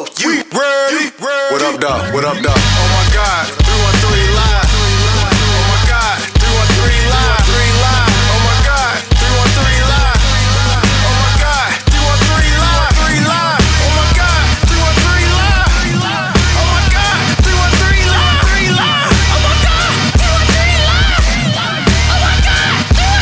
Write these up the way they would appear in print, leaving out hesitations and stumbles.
Yo, you ready? What up, dog? What up, dog? Oh my God, 313 live. Oh my God, 313 live. Oh my God, 313 live. Oh my God, 313 live. Oh my God, 313 live. Oh my God, 313 live. Oh my God, 313 live. Oh my God, 313 live.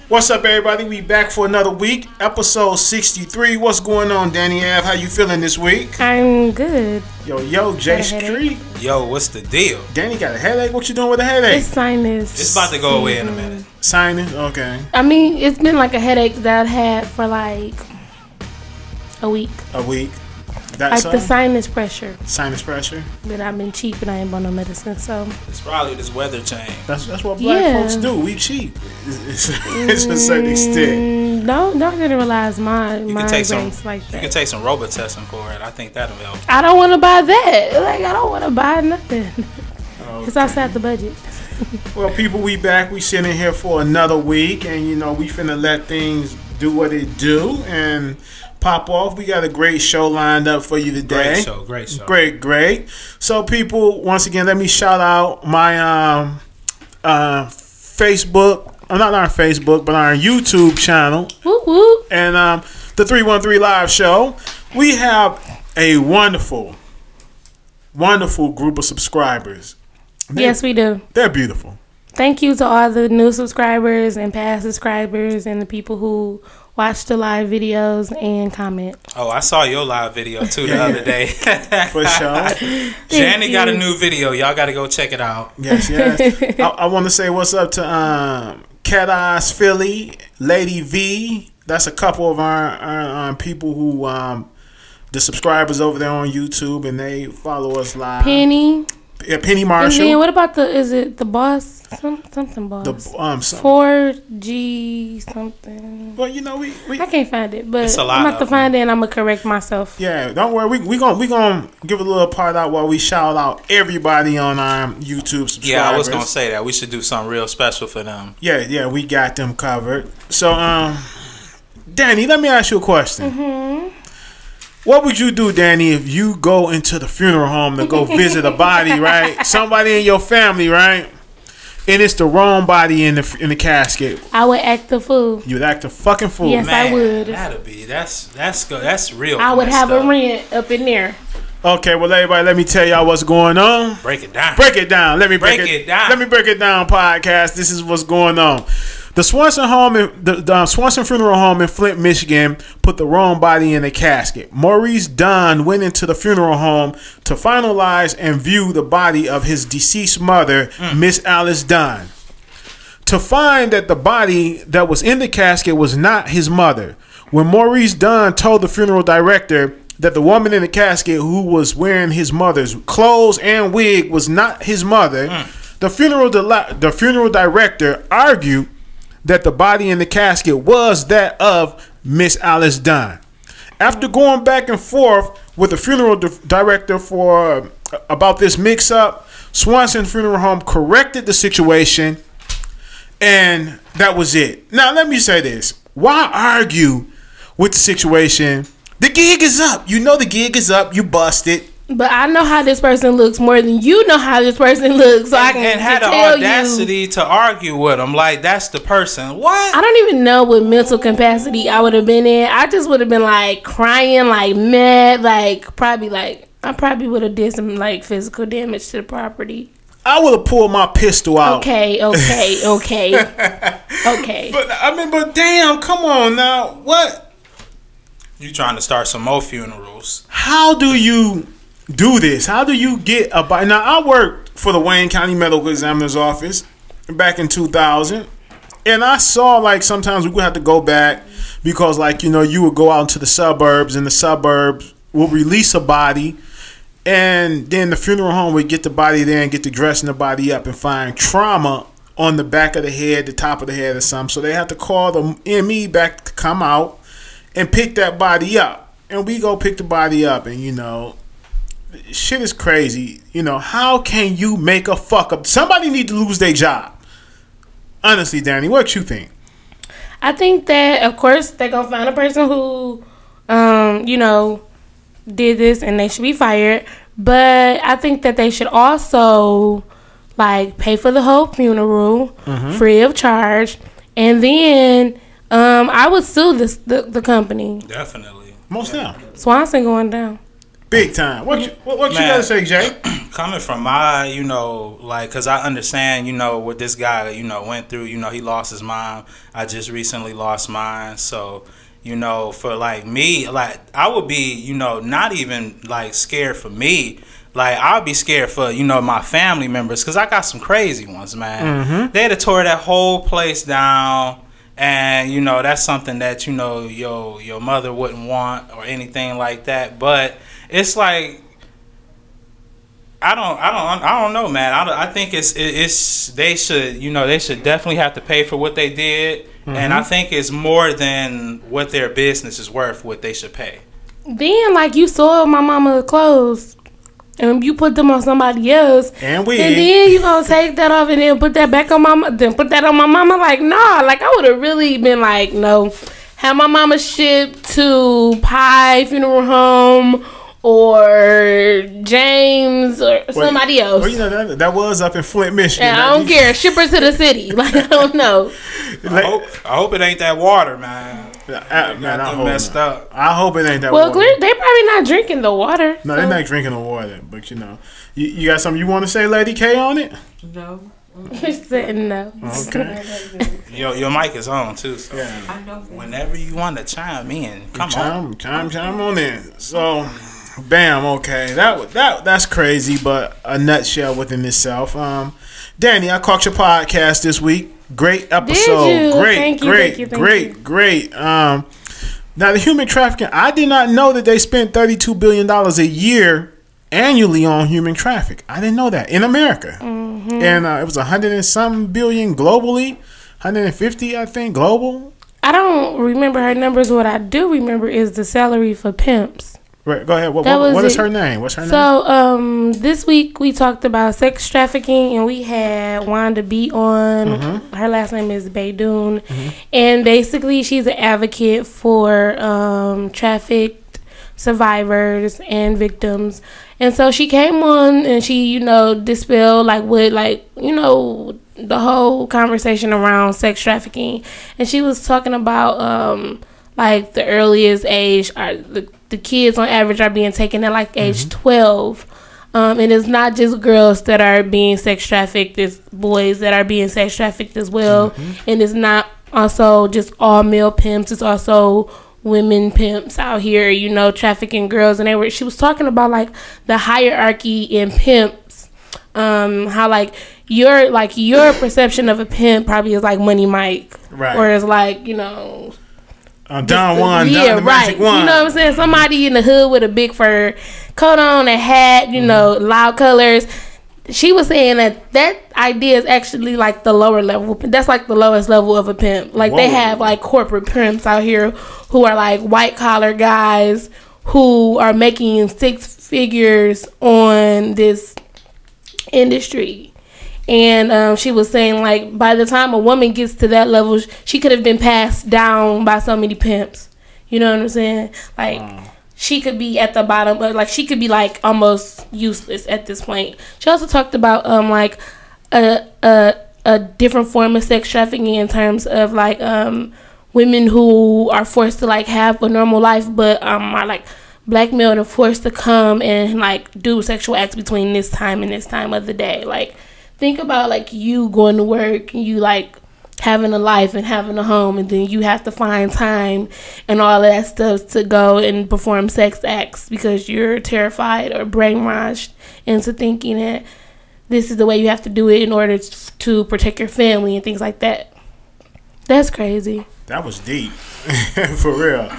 What's up, everybody? We back for another week, episode 63. What's going on, Danny Ave? How you feeling this week? I'm good. Yo, J.Street. Yo, what's the deal? Danny got a headache. What you doing with a headache? It's sinus. It's about to go away in a minute. Sinus? Okay. I mean, it's been like a headache that I've had for like a week. A week. Like That's the sinus pressure. sinus pressure. But I've been cheap and I ain't bought no medicine, so. It's probably this weather change. That's what black folks do. We cheap. It's a certain extent. Don't generalize my You can take some. race like that. You can take some Robitussin for it. I think that'll help. I don't want to buy that. Like, I don't want to buy nothing. It's outside the budget. Well, people, we back. We sitting here for another week, and we finna let things do what it do and pop off. We got a great show lined up for you today. Great show. Great. So, people, once again, let me shout out my Facebook. Not our Facebook, but our YouTube channel. Woo woo. And the 313 Live Show. We have a wonderful group of subscribers. Yes, we do. They're beautiful. Thank you to all the new subscribers and past subscribers and the people who watch the live videos and comment. Oh, I saw your live video too the other day. For sure. Danny got a new video. Y'all got to go check it out. Yes. I want to say what's up to Cat Eyes Philly, Lady V. That's a couple of our people who the subscribers over there on YouTube, and they follow us live. Penny. Yeah, Penny Marshall. And then what about is it the boss? Something boss. 4G something. Well, we I can't find it, but It's a lot I'm about to of find it and I'm gonna correct myself. yeah, don't worry. We gonna give a little part out while we shout out everybody on our YouTube subscribers. Yeah, I was gonna say that we should do something real special for them. Yeah, we got them covered. So, Danny, let me ask you a question. Mm-hmm. What would you do, Danny, if you go into the funeral home to go visit a body, right? Somebody in your family, right? And it's the wrong body in the casket. I would act a fool. You would act a fucking fool. Yes, Man, I would. That'll be that's good. That's real. I would have messed a rent up in there. Okay, well, everybody, let me tell y'all what's going on. Break it down. Break it down. Let me break it down. Let me break it down, podcast. This is what's going on. The Swanson Funeral Home in Flint, Michigan, put the wrong body in a casket. Maurice Dunn went into the funeral home to finalize and view the body of his deceased mother, Miss Alice Dunn, to find that the body that was in the casket was not his mother. When Maurice Dunn told the funeral director that the woman in the casket who was wearing his mother's clothes and wig was not his mother, the funeral director argued that the body in the casket was that of Miss Alice Dunn. After going back and forth with the funeral director for about this mix-up, Swanson Funeral Home corrected the situation, and that was it. Now, let me say this. Why argue with the situation? The gig is up. You know the gig is up. You busted. But I know how this person looks more than you know how this person looks. So I can and had the tell audacity to argue with him like that's the person. What? I don't even know what mental capacity I would have been in. I just would have been like crying, like mad, I probably would have did some like physical damage to the property. I would have pulled my pistol out. Okay. But damn, come on now. What? You trying to start some more funerals? How do you do this? How do you get a body? Now, I worked for the Wayne County Medical Examiner's Office back in 2000, and I saw like sometimes we would have to go back because you would go out into the suburbs, and the suburbs will release a body, and then the funeral home would get the body there and get to dressing the body up and find trauma on the back of the head, the top of the head, or something. So they have to call the ME back to come out and pick that body up, and we go pick the body up, and shit is crazy. How can you make a fuck up? Somebody need to lose their job. Honestly, Danny, what you think? I think that, of course, they're going to find a person who, did this and they should be fired. But I think that they should also, pay for the whole funeral free of charge. And then I would sue the company. Definitely. Most now. Swanson going down. Big time. What you got to say, Jay? Coming from my, because I understand, what this guy, went through. He lost his mom. I just recently lost mine. So, for me, I would be, not even scared for me. I'll be scared for, my family members, because I got some crazy ones, man. They'd have tore that whole place down. And, that's something that, your mother wouldn't want or anything like that. But it's I don't know, man. I think it's they should definitely have to pay for what they did. And I think it's more than what their business is worth, what they should pay. Then, you soiled my mama's clothes. And you put them on somebody else, and then you gonna take that off and then put that back on then put that on my mama. Nah, I would have really been no, have my mama shipped to Pie Funeral Home or James or somebody else. Well, that was up in Flint, Michigan. And I don't care. Ship her to the city. I don't know. I hope it ain't that water, man. Man, I hope messed up. I hope it ain't that water. Well, they probably not drinking the water. No, they're not drinking the water. But you got something you want to say, Lady K, on it? No. You're saying no. Okay. Your mic is on too. So yeah. I know that. Whenever you want to chime in, come on in. So, bam. Okay, that's crazy, but a nutshell within itself. Danny, I caught your podcast this week. Great episode. Did you? Great. Now the human trafficking, I did not know that they spent $32 billion a year annually on human traffic. I didn't know that in America. And it was 100 and something billion globally, 150 I think global. I don't remember her numbers. What I do remember is the salary for pimps. Right, go ahead. What is her name? What's her name? So, this week we talked about sex trafficking, and we had Wanda B on. Her last name is Baydoun, and basically she's an advocate for trafficked survivors and victims. And so she came on and she, dispelled the whole conversation around sex trafficking, and she was talking about the earliest age the kids on average are being taken at age 12. And it's not just girls that are being sex trafficked, it's boys that are being sex trafficked as well. And it's not also just all male pimps, it's also women pimps out here, trafficking girls. And she was talking about the hierarchy in pimps, how your perception of a pimp probably is Money Mike, right? Or it's Don Juan, Don the Magic One. You know what I'm saying? Somebody in the hood with a big fur coat on, a hat, loud colors. She was saying that idea is actually the lower level. That's the lowest level of a pimp. They have corporate pimps out here who are white collar guys who are making six figures on this industry. And she was saying, by the time a woman gets to that level, she could have been passed down by so many pimps. You know what I'm saying? She could be at the bottom, but she could be almost useless at this point. She also talked about a different form of sex trafficking in terms of women who are forced to have a normal life, but are blackmailed and forced to come and do sexual acts between this time and this time of the day. Think about you going to work and you having a life and having a home, and then you have to find time and all of that stuff to go and perform sex acts because you're terrified or brainwashed into thinking that this is the way you have to do it in order to protect your family and things like that. That's crazy. That was deep. For real.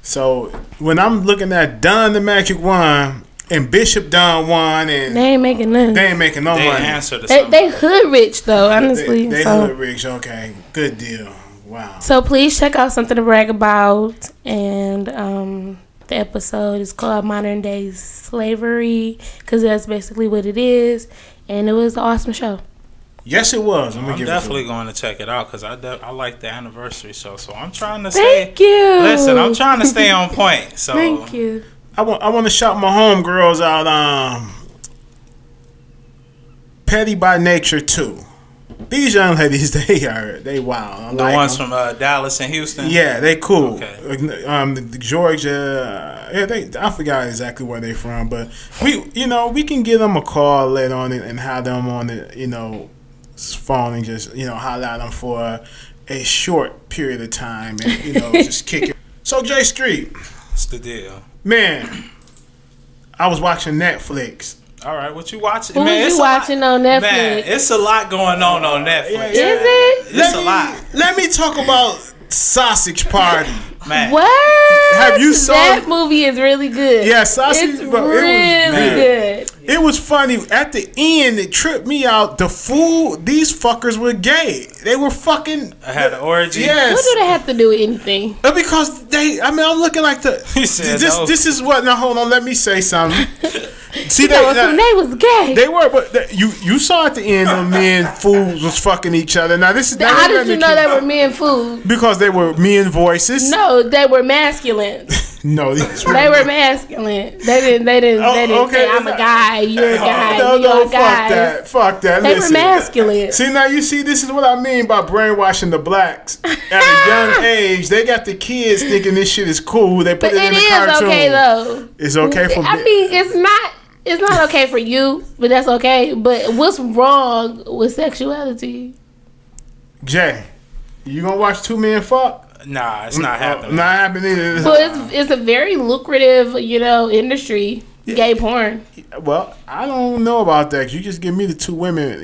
So when I'm looking at Don the Magic One and Bishop Don Juan, and they ain't making nothing. They ain't making no money. They hood rich though, honestly. They hood rich. Okay, good deal. Wow. So please check out Something to Brag About, and the episode is called Modern Day Slavery, because that's basically what it is, and it was an awesome show. Yes, it was. I'm definitely going to check it out because I like the anniversary show. So I'm trying to Thank you. Listen, I'm trying to stay on point. So thank you. I want to shout my homegirls out. Petty by Nature 2. These young ladies, they wild. The ones from Dallas and Houston. Yeah, they cool. Okay. Georgia. I forgot exactly where they from, but we can give them a call later on and have them on the phone and just holler at them for a short period of time and just kick it. So J.Street, what's the deal, man? I was watching Netflix. All right, what you watching? What man, you watching on Netflix? Man, it's a lot going on Netflix. Yeah. Is it? It's a lot. Let me talk about Sausage Party. Man. What? Have you saw that movie? Is really good. Yeah, Sausage. It's really good. It was funny. At the end, it tripped me out. The fool, these fuckers were gay. They were fucking. I had an orgy. Yes. What do they have to do with anything? Because I'm looking like the. He said this is what. Now hold on. Let me say something. See, they was gay. They were, but you saw at the end the men fools was fucking each other. Now this is. How did you know they were men fools? Because they were men voices. No, they were masculine. No, they were masculine. They didn't say I'm a guy, you're a guy, no, fuck that. They were masculine. See, now you see, this is what I mean by brainwashing the blacks at a young age. They got the kids thinking this shit is cool. They put it in the cartoon. It is okay though. It's okay for. I mean, it's not okay for you, but that's okay. But what's wrong with sexuality? Jay, you gonna watch two men fuck? Nah, it's not happening. Not happening either. So it's a very lucrative, industry. Yeah. Gay porn. Well, I don't know about that. You just give me the two women,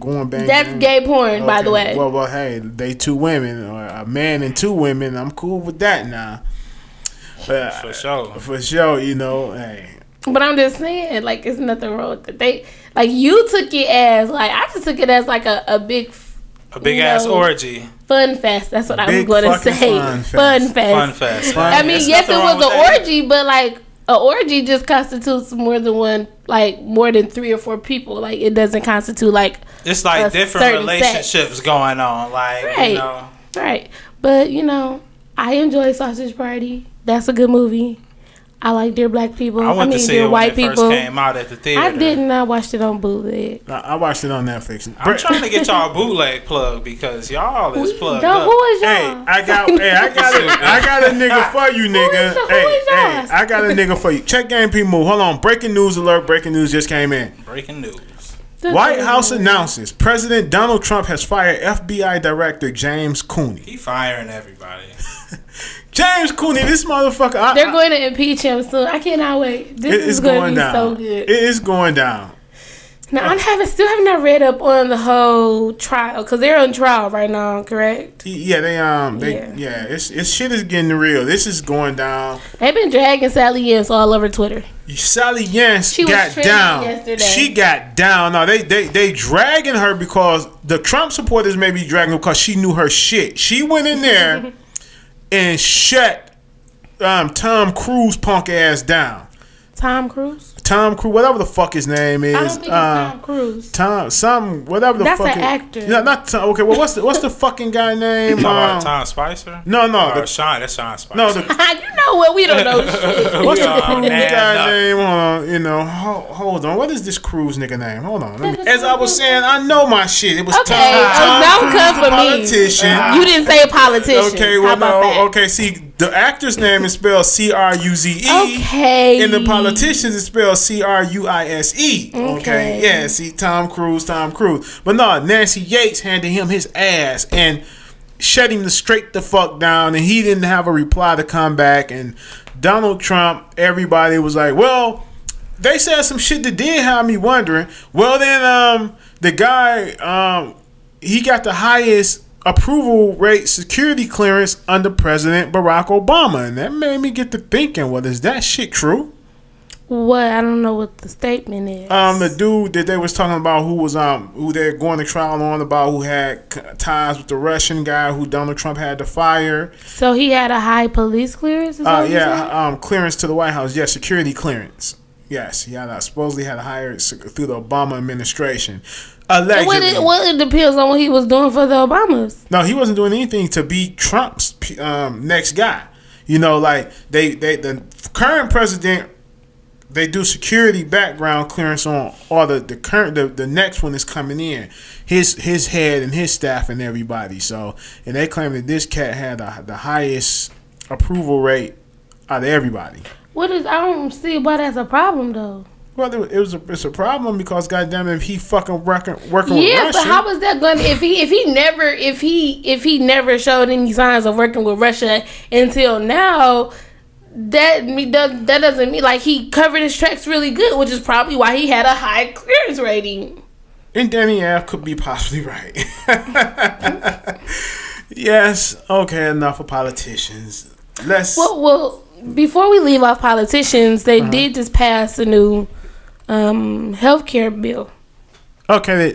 going bang. That's bang. Gay porn, by the way. Well, hey, they two women, or a man and two women. I'm cool with that now. But, for sure. For sure, hey. But I'm just saying, it's nothing wrong with it. You took it as, I just took it as, a big... A big ass orgy. Fun fest. That's what I was going to say. Fun fest. I mean, yes, it was an orgy, but an orgy just constitutes more than one, more than 3 or 4 people. It doesn't constitute it's different relationships sex. Going on. Right. But I enjoy Sausage Party. That's a good movie. I like Dear Black People. I went to see it when it first came out at the theater. I didn't. I watched it on bootleg. I watched it on Netflix. I'm trying to get y'all a bootleg plug because y'all is plugged up. Who is y'all? Hey, I got a nigga for you, nigga. Hey, I got a nigga for you. Check Game P Move. Hold on. Breaking news alert. Breaking news just came in. Breaking news. White House announces President Donald Trump has fired FBI Director James Comey. He firing everybody. James Comey, this motherfucker. They're going to impeach him soon. I cannot wait. This is going to be so good. It is going down. Now, still have not read up on the whole trial because they're on trial right now, correct? Yeah, it's shit is getting real. This is going down. They've been dragging Sally Yance all over Twitter. Sally Yance got down. Yesterday. She got down. No, they dragging her because the Trump supporters may be dragging her because she knew her shit. She went in there and shut Tom Cruise punk ass down. Tom Cruise, whatever the fuck his name is. I don't think it's Tom Cruise. Whatever the That's fuck. That's an actor. No, not Tom. Okay, well, what's the fucking guy name? Tom Spicer? No. That's Sean Spicer. No, you know what? We don't know shit. What's the Cruise guy name? Hold on. What is this Cruise nigga name? Hold on. As I was saying, I know my shit. It was Tom. Don't come for me. Politician. You didn't say a politician. Okay, well, no. Okay, see, the actor's name is spelled Cruze. Okay. And the politicians is spelled Cruise. Okay. Yeah, see, Tom Cruise. But no, Nancy Yates handed him his ass and shut him straight the fuck down, and he didn't have a reply to come back. And Donald Trump, everybody was like, well, they said some shit that did have me wondering. Well, then the guy, he got the highest approval rate security clearance under President Barack Obama, and that made me get to thinking, well, is that shit true? What? I don't know what the statement is. The dude that they was talking about who they're going to trial on about who had ties with the Russian guy who Donald Trump had to fire. So he had a high police clearance? Clearance to the White House. Yeah, security clearance. Yes, he supposedly had hired through the Obama administration. Allegedly. Well, it depends on what he was doing for the Obamas. No, he wasn't doing anything to be Trump's next guy. You know, like the current president, they do security background clearance on all the next one is coming in. His head and his staff and everybody. So, and they claim that this cat had the highest approval rate out of everybody. I don't see why that's a problem though. Well, it's a problem because goddamn it, if he fucking working with Russia. Yeah, but how is that going? If he never showed any signs of working with Russia until now, that doesn't mean like he covered his tracks really good, which is probably why he had a high clearance rating. And Danny Ave could be possibly right. Yes. Okay. Enough of politicians. Well, before we leave off politicians, they did just pass a new healthcare bill. Okay.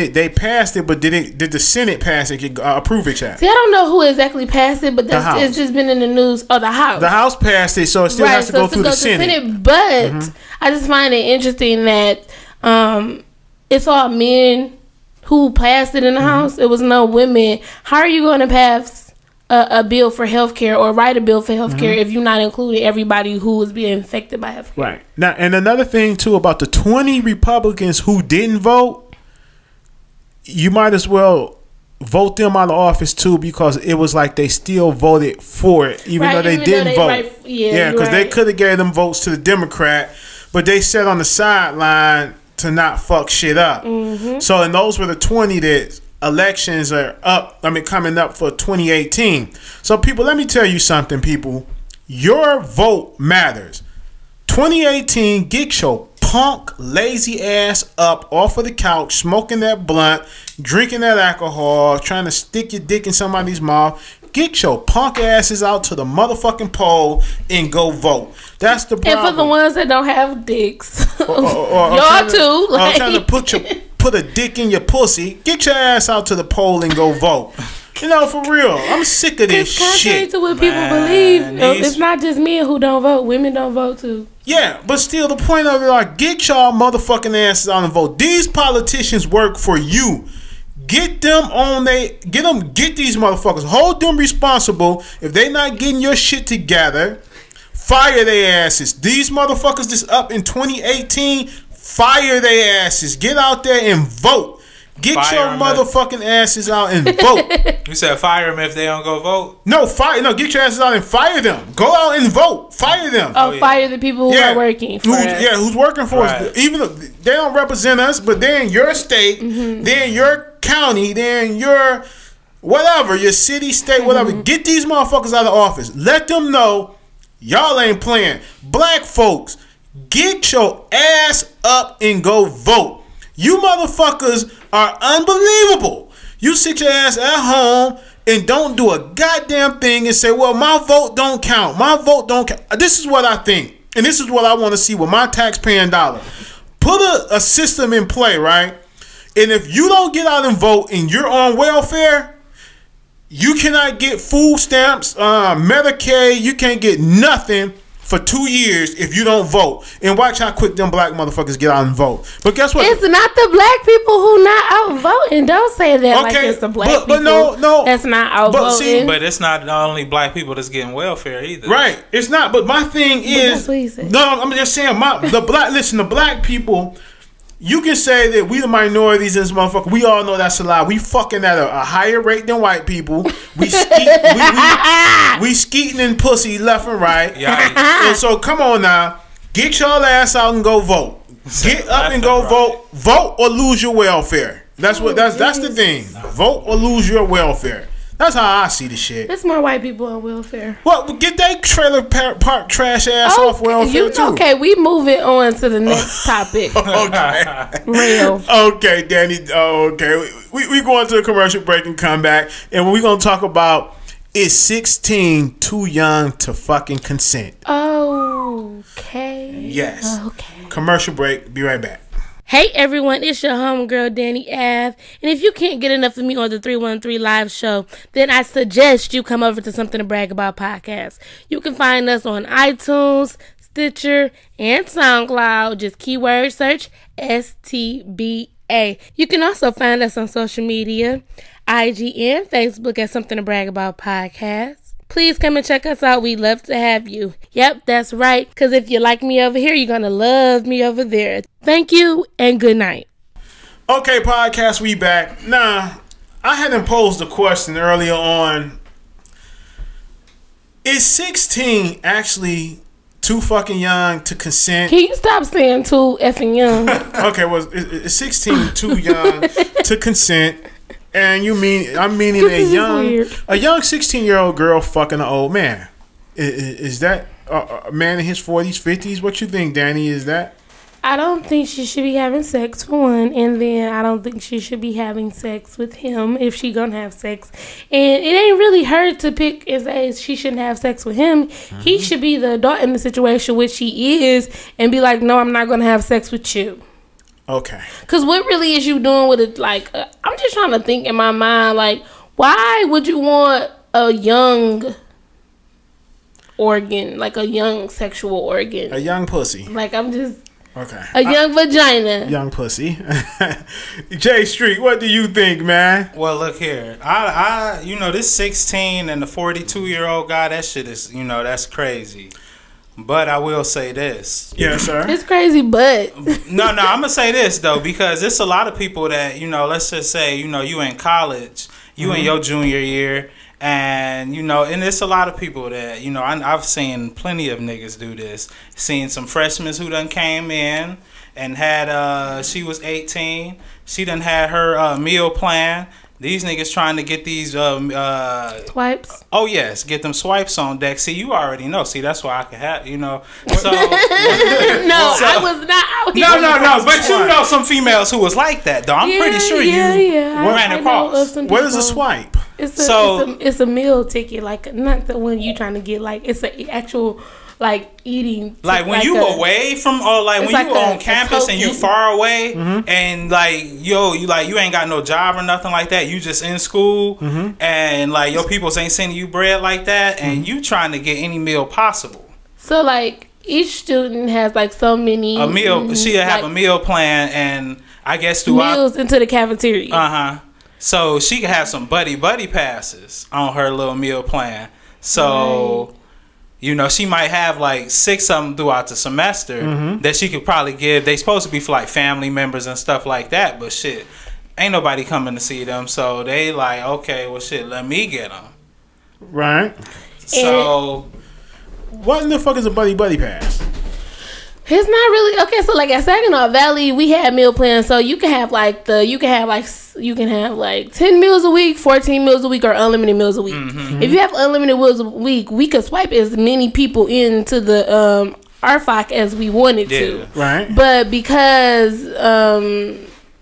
They passed it, but did the Senate pass it? Approve it, yet? See, I don't know who exactly passed it, but it's just been in the news. Oh, the House. The House passed it, so it still has to go through the Senate. But I just find it interesting that it's all men who passed it in the House. It was no women. How are you going to pass a bill for healthcare or write a bill for healthcare if you're not including everybody who is being affected by healthcare? Right. Now, and another thing too about the 20 Republicans who didn't vote, you might as well vote them out of office too, because it was like they still voted for it, even though they didn't vote. Yeah, because they could have gave them votes to the Democrat, but they sat on the sideline to not fuck shit up. So, and those were the 20 that elections are coming up for 2018. So people, let me tell you something, people. Your vote matters. 2018, get your punk lazy ass up off of the couch, smoking that blunt, drinking that alcohol, trying to stick your dick in somebody's mouth. Get your punk asses out to the motherfucking poll and go vote. That's the problem. And for the ones that don't have dicks, y'all too. Trying to put a dick in your pussy. Get your ass out to the poll and go vote. You know, for real. I'm sick of this shit. Contrary to what people believe, it's not just men who don't vote. Women don't vote too. Yeah, but still, the point of it, like, get y'all motherfucking asses out and vote. These politicians work for you. Get them on get these motherfuckers. Hold them responsible. If they not getting your shit together, fire their asses. These motherfuckers that's up in 2018, fire their asses. Get out there and vote. Get your motherfucking asses out and vote. You said fire them if they don't go vote? No, get your asses out and fire them. Go out and vote. Fire them. Fire the people who are working for us. Yeah, who's working for us. Even though they don't represent us, but they're in your state, they're in your county, they're in your whatever, your city, state, whatever. Get these motherfuckers out of office. Let them know y'all ain't playing. Black folks, get your ass up and go vote. You motherfuckers are unbelievable. You sit your ass at home and don't do a goddamn thing and say, well, my vote don't count. My vote don't count. This is what I think. And this is what I want to see with my taxpaying dollar. Put a system in play, right? And if you don't get out and vote and you're on welfare, you cannot get food stamps, Medicaid. You can't get nothing for 2 years if you don't vote. And watch how quick them black motherfuckers get out and vote. But guess what? It's not the black people who not out voting. Don't say that like it's the black people no, that's not out voting. But it's not only black people that's getting welfare either. Right. It's not. But my thing is, that's what he said. No, I'm just saying, the black people, you can say that we the minorities in this motherfucker. We all know that's a lie. We fucking at a higher rate than white people. We skeeting in pussy left and right. And so come on now, get y'all ass out and go vote. Get up and go vote. Vote or lose your welfare. That's the thing. Vote or lose your welfare. That's how I see the shit. It's more white people on welfare. Well, get that trailer park trash ass off welfare too. Okay, we moving on to the next topic. Okay. Rell. Okay, Danny. Okay. We going to a commercial break and come back. And we're going to talk about, is 16 too young to fucking consent? Okay. Yes. Okay. Commercial break. Be right back. Hey everyone, it's your homegirl Danni Ave, and if you can't get enough of me on the 313 Live show, then I suggest you come over to Something to Brag About podcast. You can find us on iTunes, Stitcher, and SoundCloud. Just keyword search STBA. You can also find us on social media, IG and Facebook at Something to Brag About Podcast. Please come and check us out. We'd love to have you. Yep, that's right. Because if you like me over here, you're going to love me over there. Thank you and good night. Okay, podcast, we back. Now, I had posed a question earlier on. Is 16 actually too fucking young to consent? Can you stop saying too effing young? Okay, well, is 16 too young to consent? And I'm meaning a young 16-year-old girl fucking an old man. Is that a man in his 40s, 50s? What you think, Danny? Is that? I don't think she should be having sex for one, and then I don't think she should be having sex with him if she gonna have sex. And it ain't really her to pick and say she shouldn't have sex with him. Mm-hmm. He should be the adult in the situation, which he is, and be like, no, I'm not gonna have sex with you. Okay. Because what really is you doing with it? Like, I'm just trying to think in my mind, like, why would you want a young organ, like a young sexual organ? A young pussy. Like, I'm just... Okay. A young vagina. Young pussy. J.Street, what do you think, man? Well, look here. I this 16 and the 42-year-old guy, that shit is, that's crazy. But I will say this. Yes, sir. It's crazy, but... No, I'm going to say this, though, because it's a lot of people that, let's just say, you in college, you in your junior year, and, and it's a lot of people that, I've seen plenty of niggas do this. Seen some freshmen who done came in and had, she was 18. She done had her meal plan. These niggas trying to get these swipes. Oh yes, get them swipes on deck. See, you already know. See, that's why I can have, So no, I was not out here. No. But you know some females who was like that, though. I'm pretty sure you ran across. What is a swipe? It's a meal ticket, like not the one you trying to get. Like it's an actual. Like eating, like when you away from, or like when you on campus and you far away, and like you ain't got no job or nothing like that. You just in school, and like your peoples ain't sending you bread like that, and you trying to get any meal possible. So like each student has like so many a meal. She'll have a meal plan, and I guess throughout meals into the cafeteria. So she can have some buddy passes on her little meal plan. So. Right. She might have like 6 of them throughout the semester that she could probably give. They supposed to be for like family members and stuff like that, but shit, ain't nobody coming to see them. So they like, okay, well shit, let me get them. Right. So, what in the fuck is a buddy pass? It's not really okay. So like at Saginaw Valley, we had meal plans. So you can have like 10 meals a week, 14 meals a week, or unlimited meals a week. If you have unlimited meals a week, we could swipe as many people into the RFOC as we wanted to. Right. But because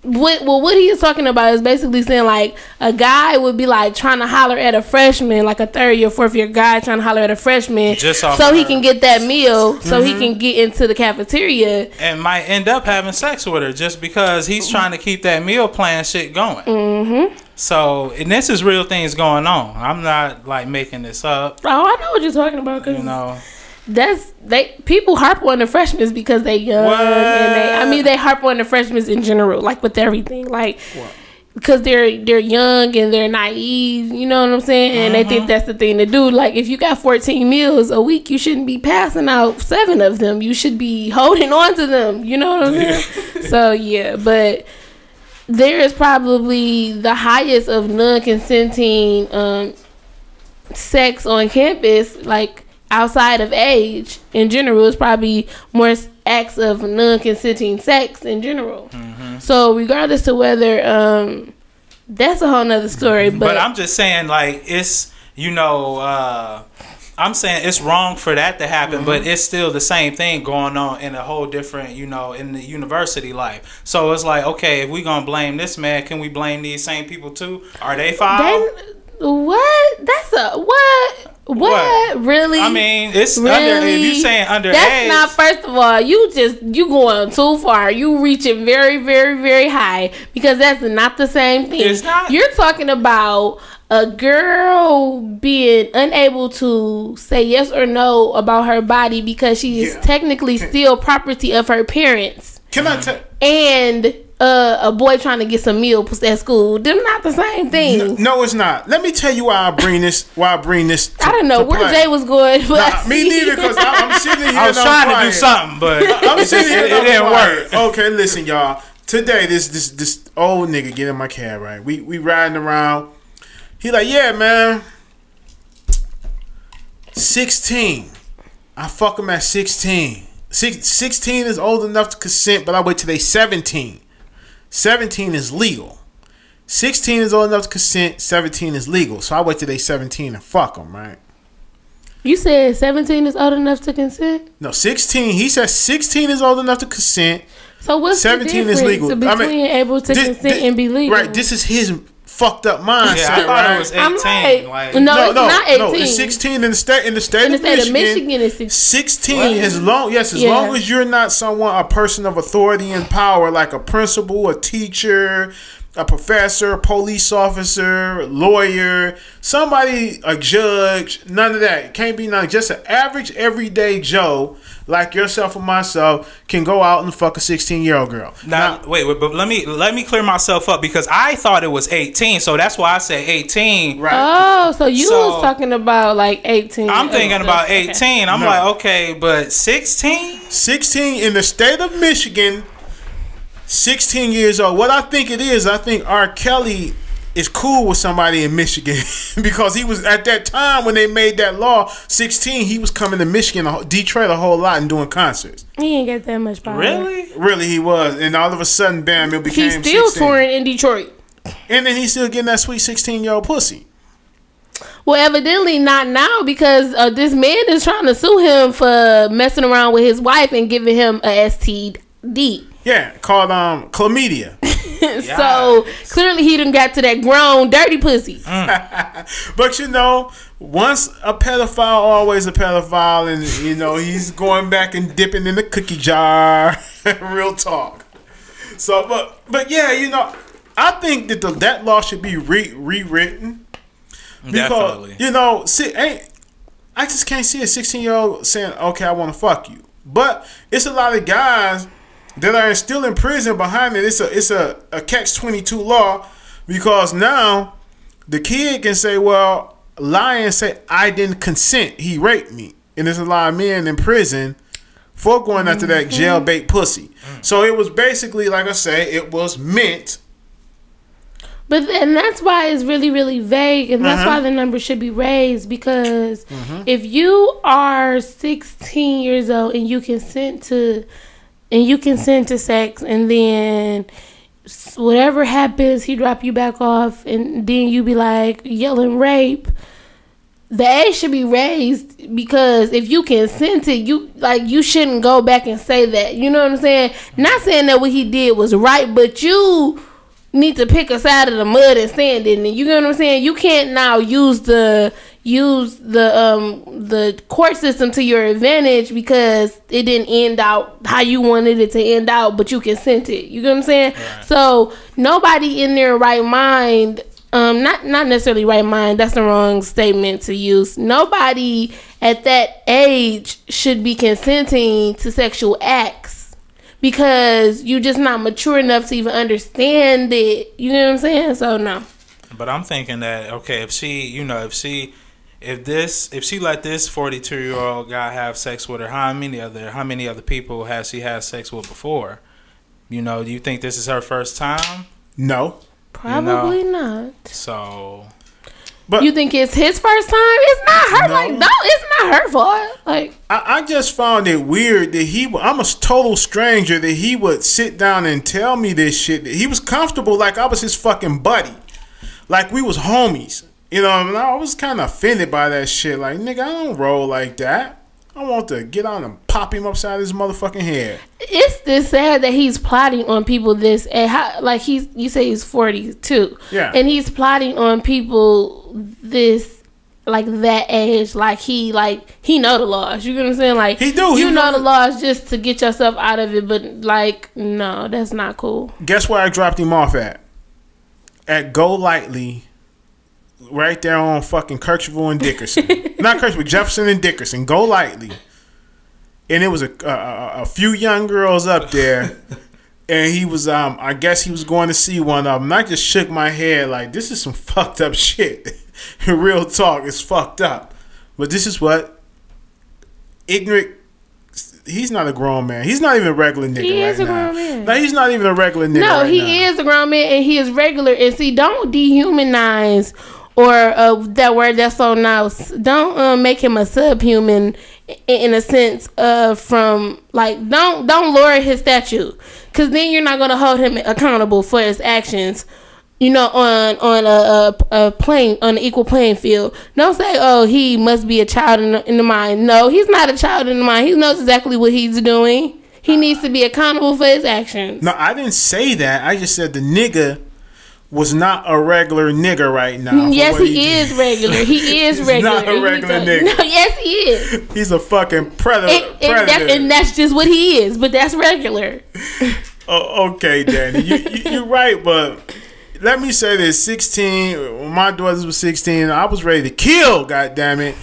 what he is talking about is basically saying like a guy would be like trying to holler at a freshman, like a 3rd year, 4th year guy trying to holler at a freshman so he can get that meal, so he can get into the cafeteria and might end up having sex with her just because he's trying to keep that meal plan shit going. So, and this is real things going on. I'm not like making this up. Oh, I know what you're talking about. Cause people harp on the freshmen because they young, and they harp on the freshmen in general, like with everything, like because they're young and they're naive, you know what I'm saying, and they think that's the thing to do. Like if you got 14 meals a week, you shouldn't be passing out 7 of them. You should be holding on to them. You know what I'm saying? So yeah, but there is probably the highest of non-consenting sex on campus, like. Outside of age, in general, is probably more acts of non-consenting sex in general. So, regardless to whether that's a whole nother story. But I'm just saying, like it's I'm saying it's wrong for that to happen, but it's still the same thing going on in a whole different, in the university life. So it's like, okay, if we gonna blame this man, can we blame these same people too? Are they foul? What? That's a what? What? Really? I mean, it's really? If you saying underage. That's not, first of all, you going too far. You reaching very, very, very high, because that's not the same thing. It's not. You're talking about a girl being unable to say yes or no about her body because she is technically still property of her parents. Can I tell? And a boy trying to get some meals at school. Them not the same thing. No, it's not. Let me tell you why I bring this. I don't know where Jay was going, but me neither. Because I'm sitting here. I was trying to do something, but I'm sitting here. It didn't work. Okay, listen, y'all. Today, this old nigga get in my cab. Right, we riding around. He like, yeah, man. 16. I fuck him at 16. 16 is old enough to consent, but I wait till they 17. 17 is legal. 16 is old enough to consent. 17 is legal. So I wait till they 17 and fuck them, right? You said 17 is old enough to consent? No, 16. He said 16 is old enough to consent. So what's 17 the is legal. between able to consent and be legal? Right. This is his fucked up mindset. Yeah, I thought it was 18. No, it's not 18. No, it's 16 in the state. In the state of Michigan, it's 16. As long as you're not a person of authority and power, like a principal, a teacher, a professor, a police officer, lawyer, somebody, a judge, none of that. It can't be none. Just an average, everyday Joe like yourself or myself can go out and fuck a 16-year-old girl. Now, wait, but let me clear myself up because I thought it was 18, so that's why I said 18. Right. Oh, so you was talking about like 18. I'm thinking about 18. Okay. I'm like, okay, but 16? 16 in the state of Michigan, 16 years old. What I think it is, I think R. Kelly is cool with somebody in Michigan because he was at that time when they made that law. 16, he was coming to Michigan, Detroit a whole lot and doing concerts. He ain't get that much power. Really, he was, and all of a sudden, bam, it became. He's still 16. touring in Detroit, and then he's still getting that sweet 16-year-old pussy. Well, evidently not now because this man is trying to sue him for messing around with his wife and giving him a STD. Yeah, called chlamydia. So clearly he done got to that grown dirty pussy. But you know, once a pedophile, always a pedophile, and you know he's going back and dipping in the cookie jar. Real talk. So, but yeah, you know, I think that that law should be rewritten because definitely. You know, I just can't see a 16-year-old saying, "Okay, I want to fuck you," but it's a lot of guys that are still in prison behind it. It's a catch-22 law because now the kid can say, well, lie and say, I didn't consent. He raped me. And there's a lot of men in prison for going after that jailbait pussy. So it was basically, like I say, it was meant. But and that's why it's really, really vague. And that's why the number should be raised because if you are 16 years old and you consent to sex, and then whatever happens, he drop you back off, and then you be like yelling rape. The age should be raised because if you consented, you shouldn't go back and say that. You know what I'm saying? Not saying that what he did was right, but you need to pick a side of the mud and stand in it. You know what I'm saying? You can't now use the court system to your advantage because it didn't end out how you wanted it to end out, but you consented. You know what I'm saying? Right. So nobody in their right mind, not necessarily right mind, that's the wrong statement to use. Nobody at that age should be consenting to sexual acts because you're just not mature enough to even understand it. You know what I'm saying? So no. But I'm thinking that, okay, if she let this 42-year-old guy have sex with her, how many other people has she had sex with before? You know, do you think this is her first time? No. Probably not. So, but you think it's his first time? It's not her. No, it's not her fault. Like, I just found it weird that I'm a total stranger that he would sit down and tell me this shit. That he was comfortable like I was his fucking buddy, like we was homies. You know, I was kind of offended by that shit. Like, nigga, I don't roll like that. I want to get on and pop him upside his motherfucking head. It's this sad that he's plotting on people this, and you say he's 42. Yeah. And he's plotting on people this, like that age, like he know the laws. You know what I'm saying? Like, he do. You know the laws just to get yourself out of it, but like, no, that's not cool. Guess where I dropped him off at? At Go Lightly right there on fucking Kirksville and Dickerson. Not Kirksville, Jefferson and Dickerson. Go lightly. And it was a few young girls up there. And he was, I guess he was going to see one of them. And I just shook my head like, this is some fucked up shit. Real talk, it's fucked up. But this is what ignorant. He's not a grown man. He's not even a regular nigga. He is a grown man. No, he's not even a regular nigga. No, he is a grown man, and he is regular. And see, don't dehumanize or that word that's so nice. Don't make him a subhuman in a sense from like don't lower his statue, because then you're not gonna hold him accountable for his actions. You know, on a plane, on an equal playing field. Don't say, oh, he must be a child in the mind. No, he's not a child in the mind. He knows exactly what he's doing. He needs to be accountable for his actions. No, I didn't say that. I just said the nigga was not a regular nigga right now. Yes, he is regular. He is regular. He's not a regular nigga. No, yes, he is. He's a fucking predator. And that's just what he is. But that's regular. Oh, okay, Danny. You're right, but... Let me say this: 16. When my daughters was 16, I was ready to kill. God damn it!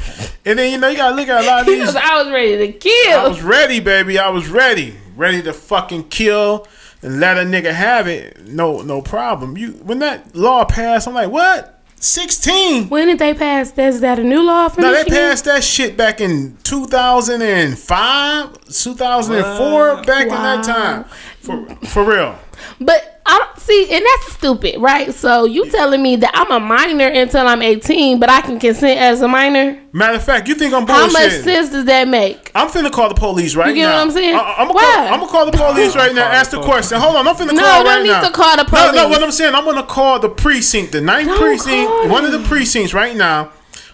And then you gotta look at a lot of these. I was ready to kill. I was ready, baby. I was ready to fucking kill and let a nigga have it. No problem. When that law passed, I'm like, what? 16? When did they pass? Is that a new law for Michigan? They passed that shit back in 2005, 2004. What? Back in that time, for real. But I don't see, and that's stupid, right? So you telling me that I'm a minor until I'm 18, but I can consent as a minor? Matter of fact, you think I'm bullshitting? How much sense does that make? I'm finna call the police right now. You get what I'm saying? I'm gonna call the police right now. Ask the question. Hold on, I'm finna call right now. No, don't need to call the police. No, what I'm saying, I'm gonna call the precinct, the 9th precinct, one of the precincts right now.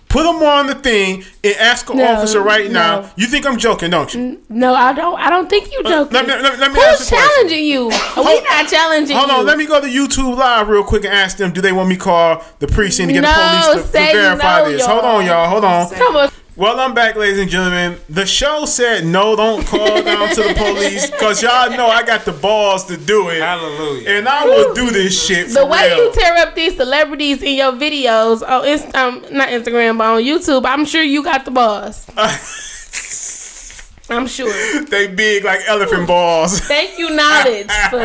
Put them on the thing and ask an officer right now. You think I'm joking, don't you? No, I don't. I don't think you joking. Let me Who's challenging you? We not challenging you. Hold on. Let me go to YouTube Live real quick and ask them, do they want me to call the precinct to get the police to verify this? Hold on, y'all. Hold on. Come on. Well, I'm back, ladies and gentlemen. The show said no, don't call down to the police, because y'all know I got the balls to do it. Hallelujah. And I will do this shit for The way real. you tear up these celebrities in your videos on not Instagram, but on YouTube, I'm sure you got the balls. I'm sure. They big like elephant balls. Thank you, Knowledge, for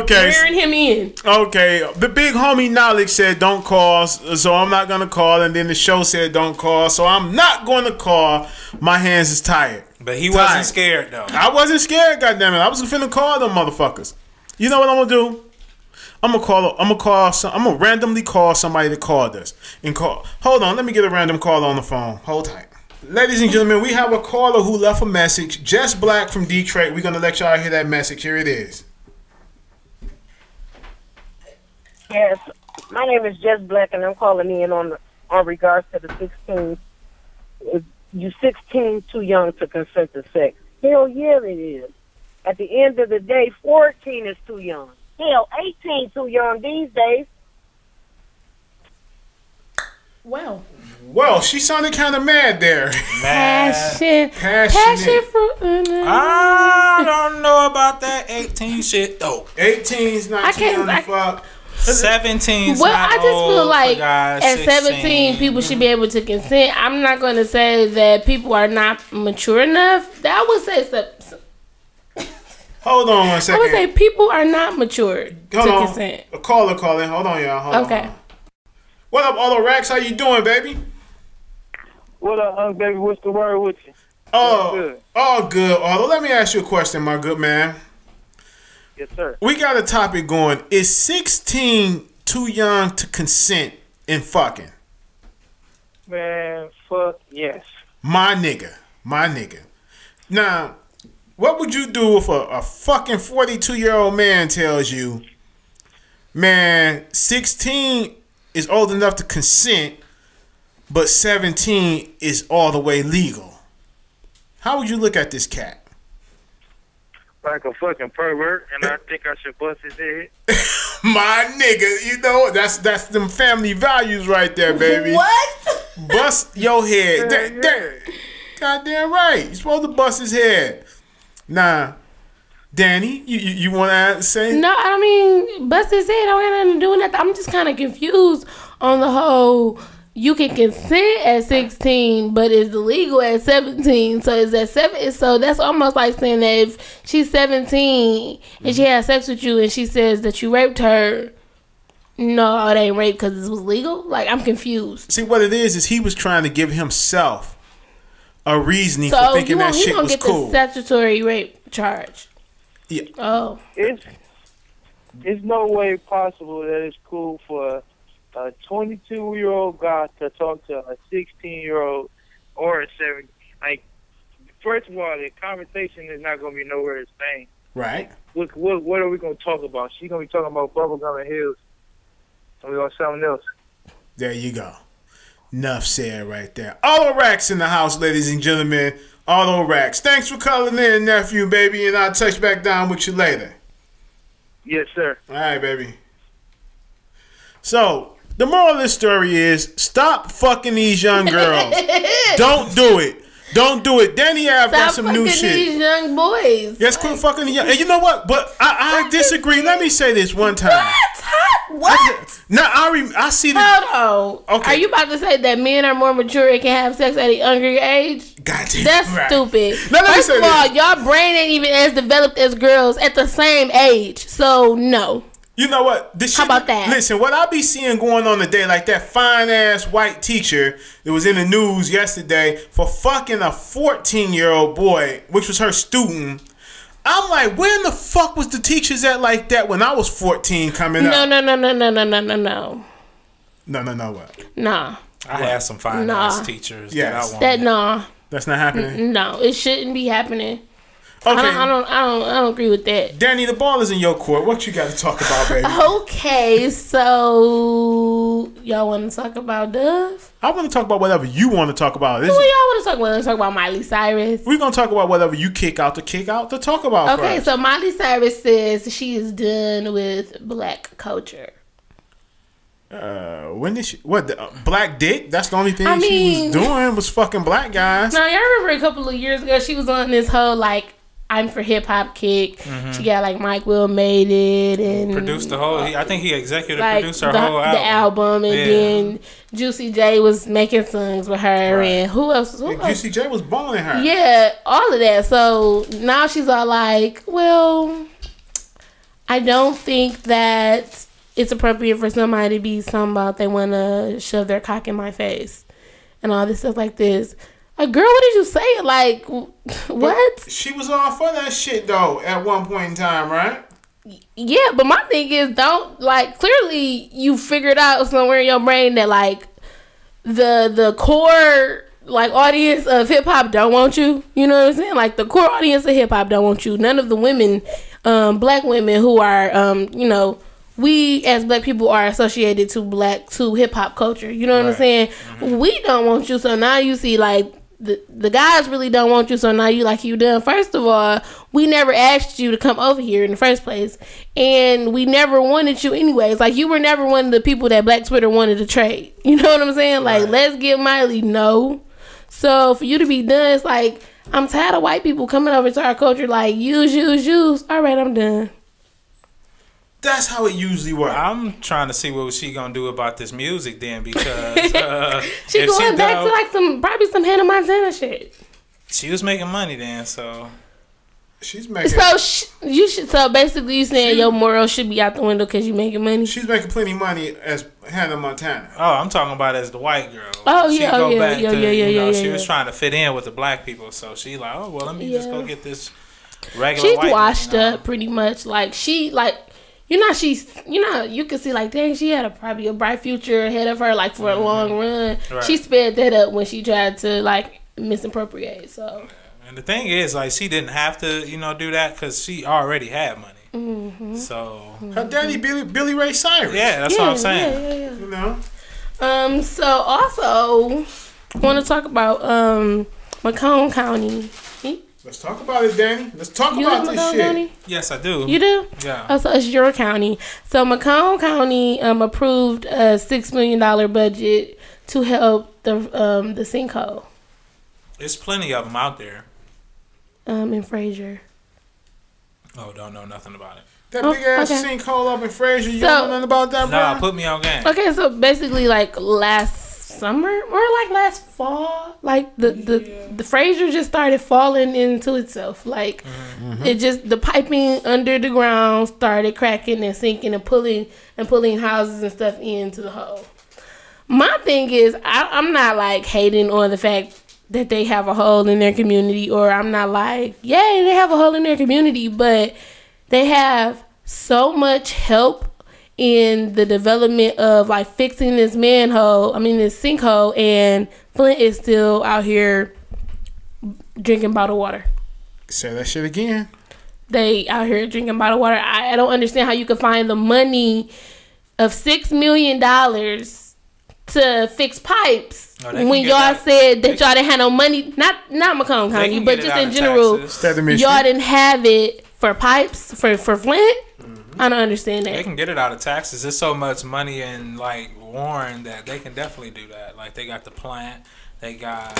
rearing him in. Okay. The big homie Knowledge said don't call, so I'm not gonna call, and then the show said don't call, so I'm not gonna call. My hands is tired. But he wasn't scared though. I wasn't scared, goddammit. I was finna call them motherfuckers. You know what I'm gonna do? I'm gonna randomly call somebody that called us. Hold on, let me get a random caller on the phone. Hold tight. Ladies and gentlemen, we have a caller who left a message. Jess Black from Detroit. We're going to let y'all hear that message. Here it is. Yes, my name is Jess Black, and I'm calling in on regards to the 16. If you 16 too young to consent to sex. Hell yeah, it is. At the end of the day, 14 is too young. Hell, 18 too young these days. Well, she sounded kind of mad there. Passion fruit. I don't know about that 18 shit though. 18's not too young to fuck. 17's well, not I just feel old like guys, at 16. 17 people should be able to consent. I'm not going to say that people are not mature enough. I would say Hold on one second. I would say people are not mature to consent. A caller calling. Hold on, y'all. Hold on. What up, Auto Rax? How you doing, baby? What up, baby? What's the word with you? All good. Auto, let me ask you a question, my good man. Yes, sir. We got a topic going. Is 16 too young to consent in fucking? Man, fuck yes. My nigga. Now, what would you do if a fucking 42-year-old man tells you, man, 16 is old enough to consent, but 17 is all the way legal? How would you look at this cat? Like a fucking pervert, and I think I should bust his head. My nigga, you know, that's them family values right there, baby. What? Bust your head. Goddamn right. You're supposed to bust his head. Nah, Danny, you want to say? No, I mean, bust his head. I don't have nothing to do with nothing. I'm just kind of confused on the whole. You can consent at 16, but it's illegal at 17. So is that 7? So that's almost like saying that if she's 17 and she has sex with you and she says that you raped her, no, it ain't rape because it was legal. Like, I'm confused. See, what it is he was trying to give himself a reasoning for thinking that shit was cool. The statutory rape charge. Yeah. Oh. It's no way possible that it's cool for a 22-year-old guy to talk to a 16-year-old or a 7. Like, first of all, the conversation is not going to be nowhere the same. Right. What are we going to talk about? She's going to be talking about bubblegum and heels. And we're going to something else. There you go. Enough said right there. Auto Racks in the house, ladies and gentlemen. Auto Racks. Thanks for calling in, nephew, baby, and I'll touch back down with you later. Yes, sir. All right, baby. So, the moral of this story is stop fucking these young girls. Don't do it. Don't do it. Danny Ave got some new shit. Stop fucking these young boys. Yes, quit fucking the young. And you know what? But I disagree. Let me say this one time. What? No, I see the. Hold on. Okay. Are you about to say that men are more mature and can have sex at a younger age? Goddamn. That's right. stupid. Now, First of all, y'all brain ain't even as developed as girls at the same age. So, no. You know what? This How shit, about that? Listen, what I be seeing going on today, like that fine ass white teacher that was in the news yesterday for fucking a 14-year-old boy, which was her student. I'm like, where in the fuck was the teachers at like that when I was 14 coming up? No. No, what? Nah. I had some fine ass teachers. Yes. That's not happening. No, it shouldn't be happening. Okay. I don't agree with that. Danny, the ball is in your court. What you got to talk about, baby? Okay, so y'all want to talk about Dove? I want to talk about whatever you want to talk about. Who y'all want to talk about? Let's talk about Miley Cyrus. We're going to talk about whatever you kick out to talk about Okay, first. so Miley Cyrus says she is done with black culture. When did she? What? Black dick? That's the only thing she was doing was fucking black guys. No, y'all remember a couple of years ago she was on this whole like I'm for hip hop kick. Mm-hmm. She got like Mike Will made it and produced the whole. I think he executive like produced her whole album. The album, and then Juicy J was making songs with her, right. And who else? Juicy J was boning her. Yeah, all of that. So now she's all like, well, I don't think that it's appropriate for somebody to be something about they want to shove their cock in my face and all this stuff like this. Like, girl, what did you say? Like, what? But she was all for that shit, though, at one point in time, right? Yeah, but my thing is, don't, like, clearly you figured out somewhere in your brain that, like, the core, like, audience of hip-hop don't want you. You know what I'm saying? Like, the core audience of hip-hop don't want you. None of the women, black women who are, you know, we as black people are associated to hip-hop culture. You know what I'm saying? Mm-hmm. We don't want you, so now you see, like, the guys really don't want you, so now you like you done. First of all, we never asked you to come over here in the first place, and we never wanted you anyways. Like, you were never one of the people that Black Twitter wanted to trade. You know what I'm saying? Like, let's get Miley. No. So for you to be done, it's like, I'm tired of white people coming over to our culture like, use. All right, I'm done. That's how it usually works. I'm trying to see what she gonna do about this music then, because she going back to like probably some Hannah Montana shit. She was making money then, so she's making. So basically, you saying your morals should be out the window because you making money. She's making plenty of money as Hannah Montana. Oh, I'm talking about as the white girl. Oh she yeah. She was trying to fit in with the black people, so she like, oh well, let me just go get this regular. She's white washed up pretty much. Like she like. You can see like, dang, she had probably a bright future ahead of her, like for a long run. Right. She sped that up when she tried to like misappropriate. So, and the thing is, like, she didn't have to, do that because she already had money. Mm-hmm. So her daddy Billy Ray Cyrus. Yeah, that's what I'm saying. Yeah. You know. So also want to talk about Macomb County. Let's talk about it, Danny. Let's talk about this shit. County? Yes, I do. You do? Yeah. Oh, so it's your county. So Macomb County approved a $6 million budget to help the sinkhole. There's plenty of them out there. In Fraser. Oh, don't know nothing about it. That big ass sinkhole up in Fraser. You don't know nothing about that, bro? Nah, put me on game. Okay, so basically, like last summer or like last fall, like the Fraser just started falling into itself. Like it just the piping under the ground started cracking and sinking and pulling houses and stuff into the hole. My thing is, I'm not like hating on the fact that they have a hole in their community, or I'm not like, yay, they have a hole in their community, but they have so much help in the development of like fixing this this sinkhole, and Flint is still out here drinking bottled water. Say that shit again. They out here drinking bottled water. I don't understand how you could find the money of $6 million to fix pipes when y'all said that y'all didn't have no money. Not Macomb County, but just in general, y'all didn't have it for pipes for Flint. I don't understand that. They can get it out of taxes. There's so much money in like Warren that they can definitely do that. Like they got the plant, they got.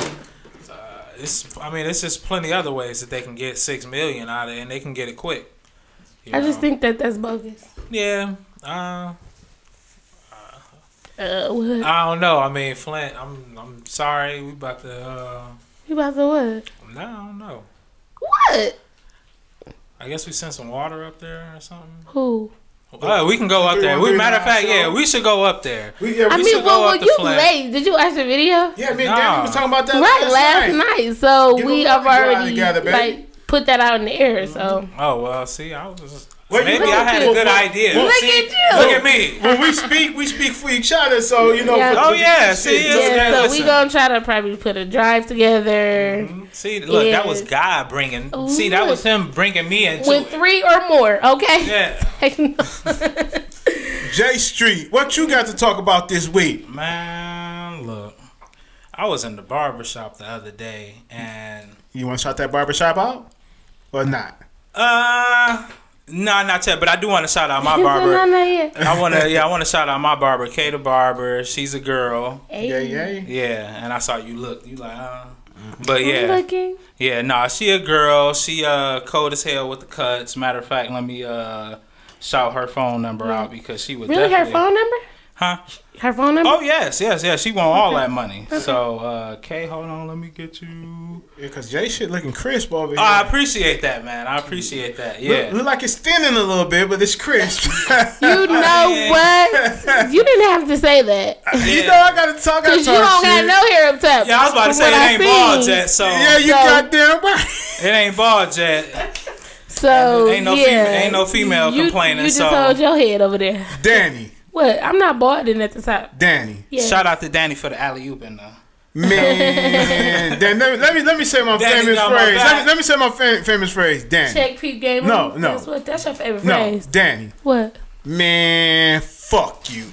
It's just plenty other ways that they can get $6 million out of it, and they can get it quick. I just think that that's bogus. Yeah. What? I don't know. I mean, Flint. I'm sorry. We about to. You about to what? No, I don't know. What? I guess we sent some water up there or something. Who? We can go up there. Matter of fact, we should go up there. Well, you late. Did you watch the video? Yeah, me and Danny was talking about that last night. So we have already put that out in the air. So. Oh well, see, I was. Maybe I had a good idea. Look at you. Look at me. When we speak for each other, so you know. Yeah. See, so we gonna try to probably put a drive together. See, look, that was God bringing. See, that was him bringing me into with 3 or more. Okay. Yeah. J.Street, what you got to talk about this week? Man, look, I was in the barbershop the other day, and you want to shout that barbershop out or not? No, not yet. But I do want to shout out my barber. I want to shout out my barber, Kay the barber. She's a girl. Hey. Yeah, and I saw you look. You like, But yeah, yeah. Nah, she a girl. She cold as hell with the cuts. Matter of fact, let me shout her phone number out because she would really her phone number. Huh? Her phone number? Oh yes. She want all that money. Okay. So, Kay, hold on, let me get you. Yeah, cause Jay shit looking crisp over here. I appreciate that, man. I appreciate that. Yeah. Look like it's thinning a little bit, but it's crisp. You know what? You didn't have to say that. Yeah. You know I gotta talk. Cause you don't got no hair up top. Yeah, I was about to say it ain't ball jet. So yeah, you goddamn right. It ain't ball jet. So ain't no female complaining. You just hold your head over there, Danny. What? I'm not balding at the top. Danny. Yeah. Shout out to Danny for the alley-oop and man. Dan, let me say my famous phrase. Let me say my famous phrase. Danny. Check peep game. No. That's your favorite phrase. No, Danny. What? Man, fuck you.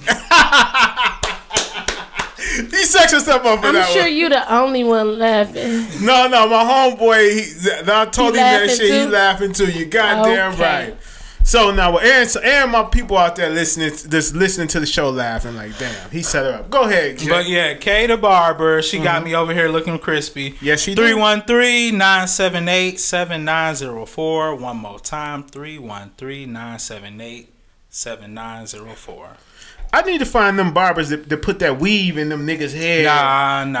He sexed himself up for that I'm sure you the only one laughing. No, my homeboy, I told him that shit. He laughing too. You goddamn right. So now, and my people out there listening to the show laughing like, damn, he set her up. Go ahead, Jay. But yeah, Kay the barber, she got me over here looking crispy. Yes, she did. 313-978-7904. One more time, 313-978-7904. I need to find them barbers that put that weave in them niggas' head. Nah.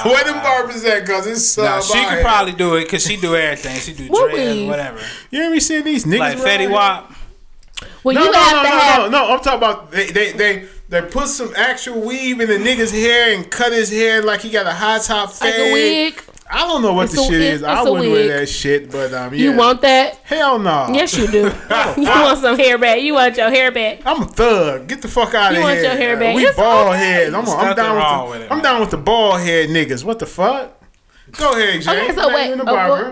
Where them barbers at? Cause it's she could probably do it because she do everything. She do dreads, whatever. You ever seen these niggas like Fetty Wap? Well, no. I'm talking about they put some actual weave in the nigga's hair and cut his hair like he got a high top fade. Like a wig. I don't know what the shit is. I wouldn't wear that shit, but yeah. You want that? Hell no. Yes, you do. You want some hair back? You want your hair back? I'm a thug. Get the fuck out of here. You want your hair back? We bald heads. I'm down with the bald head niggas. What the fuck? Go ahead, Jay. Okay, so wait.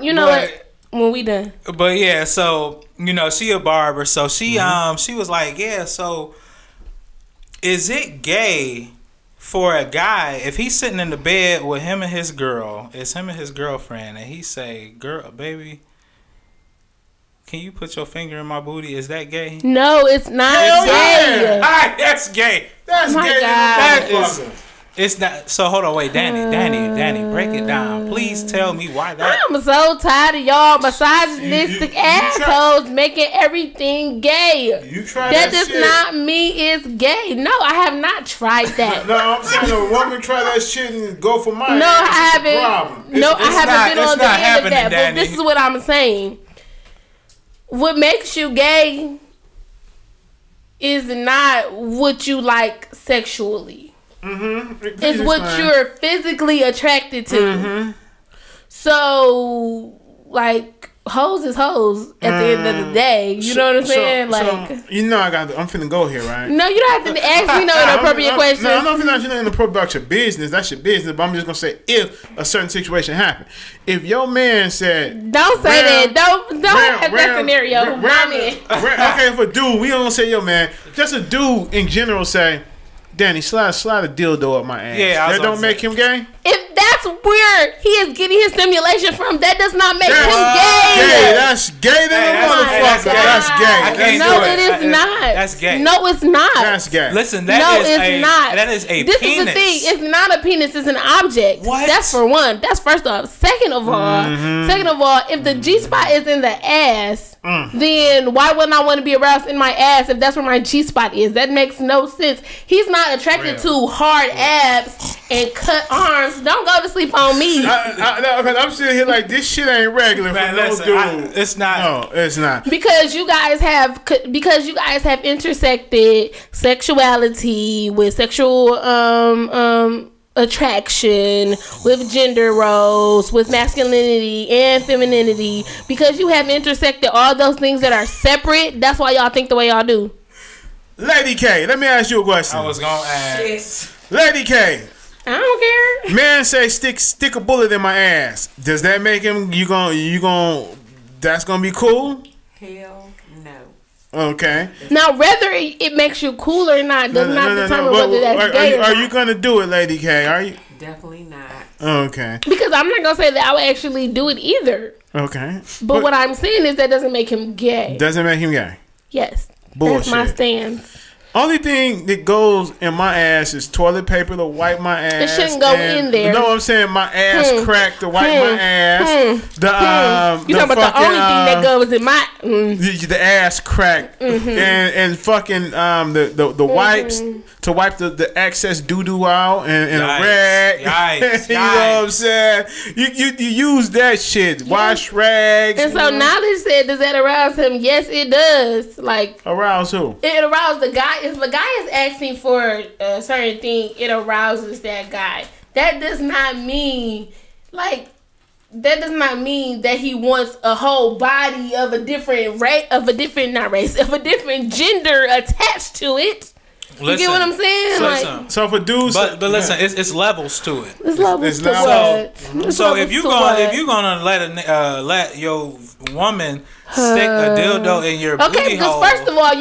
You know what? When we done. But yeah, so she a barber. So she she was like, yeah. So is it gay for a guy if he's sitting in the bed with him and his girl, it's him and his girlfriend, and he say, "Girl, baby, can you put your finger in my booty?" Is that gay? No, it's not gay. All right, that's gay. That's gay. It's not. So hold on, wait, Danny, break it down. Please tell me why that. I'm so tired of y'all misogynistic assholes making everything gay. You try that shit. does not mean it's gay. No, I have not tried that. No, I'm saying a woman try that shit and go for mine. No, I haven't. No, I haven't been on the end of that. But this is what I'm saying. What makes you gay is not what you like sexually. It's what you're physically attracted to. So, like, hoes is hoes at the end of the day. You know what I'm saying? I'm finna go here, right? No, you don't have to ask me no inappropriate questions. No, I'm not finna ask you inappropriate about your business. That's your business. But I'm just gonna say if a certain situation happened. If your man said, don't say that. Don't have that scenario. Okay, if a dude, we don't say your man. Just a dude in general say, Danny, slide a dildo up my ass. Yeah, that don't make him gay? If that's where he is getting his stimulation from, that does not make him gay. That's gay than a motherfucker. That's gay. No, it is not. That's gay. No, it's not. That's gay. Listen, that is a penis. This is the thing. It's not a penis. It's an object. What? That's for one. That's first off. Second of all, if the G spot is in the ass, then why wouldn't I want to be aroused in my ass if that's where my G spot is? That makes no sense. He's not attracted to hard abs and cut arms. Don't go to sleep on me. I'm sitting here like this shit ain't regular. Man, listen, it's not. No, it's not. Because you guys have intersected sexuality with sexual attraction, with gender roles, with masculinity and femininity. Because you have intersected all those things that are separate. That's why y'all think the way y'all do. Lady K, let me ask you a question. I was gonna ask. Lady K. I don't care. Man say stick a bullet in my ass. Does that make him that's gonna be cool? Hell no. Okay. Now whether it makes you cool or not does not determine whether that's gay or not. Are you gonna do it, Lady K? Are you? Definitely not. Okay. Because I'm not gonna say that I would actually do it either. Okay. But what I'm saying is that doesn't make him gay. Doesn't make him gay. Yes. Bullshit. That's my stance. Only thing that goes in my ass is toilet paper to wipe my ass. It shouldn't go in there. No, I'm saying my ass crack to wipe my ass. You talking about the only thing that goes in my the ass crack and fucking the wipes to wipe the excess doo doo out and a rag. Yikes. You know what I'm saying? You use that shit. Wash rags. And so Knowledge said, does that arouse him? Yes, it does. Like arouse who? It arouses the guy. If a guy is asking for a certain thing, it arouses that guy. That does not mean that he wants a whole body of a different gender attached to it. You get what I'm saying? So for dudes, but listen, it's levels to it. It's levels to what? So if you're gonna let your woman stick a dildo in your booty hole. First of all,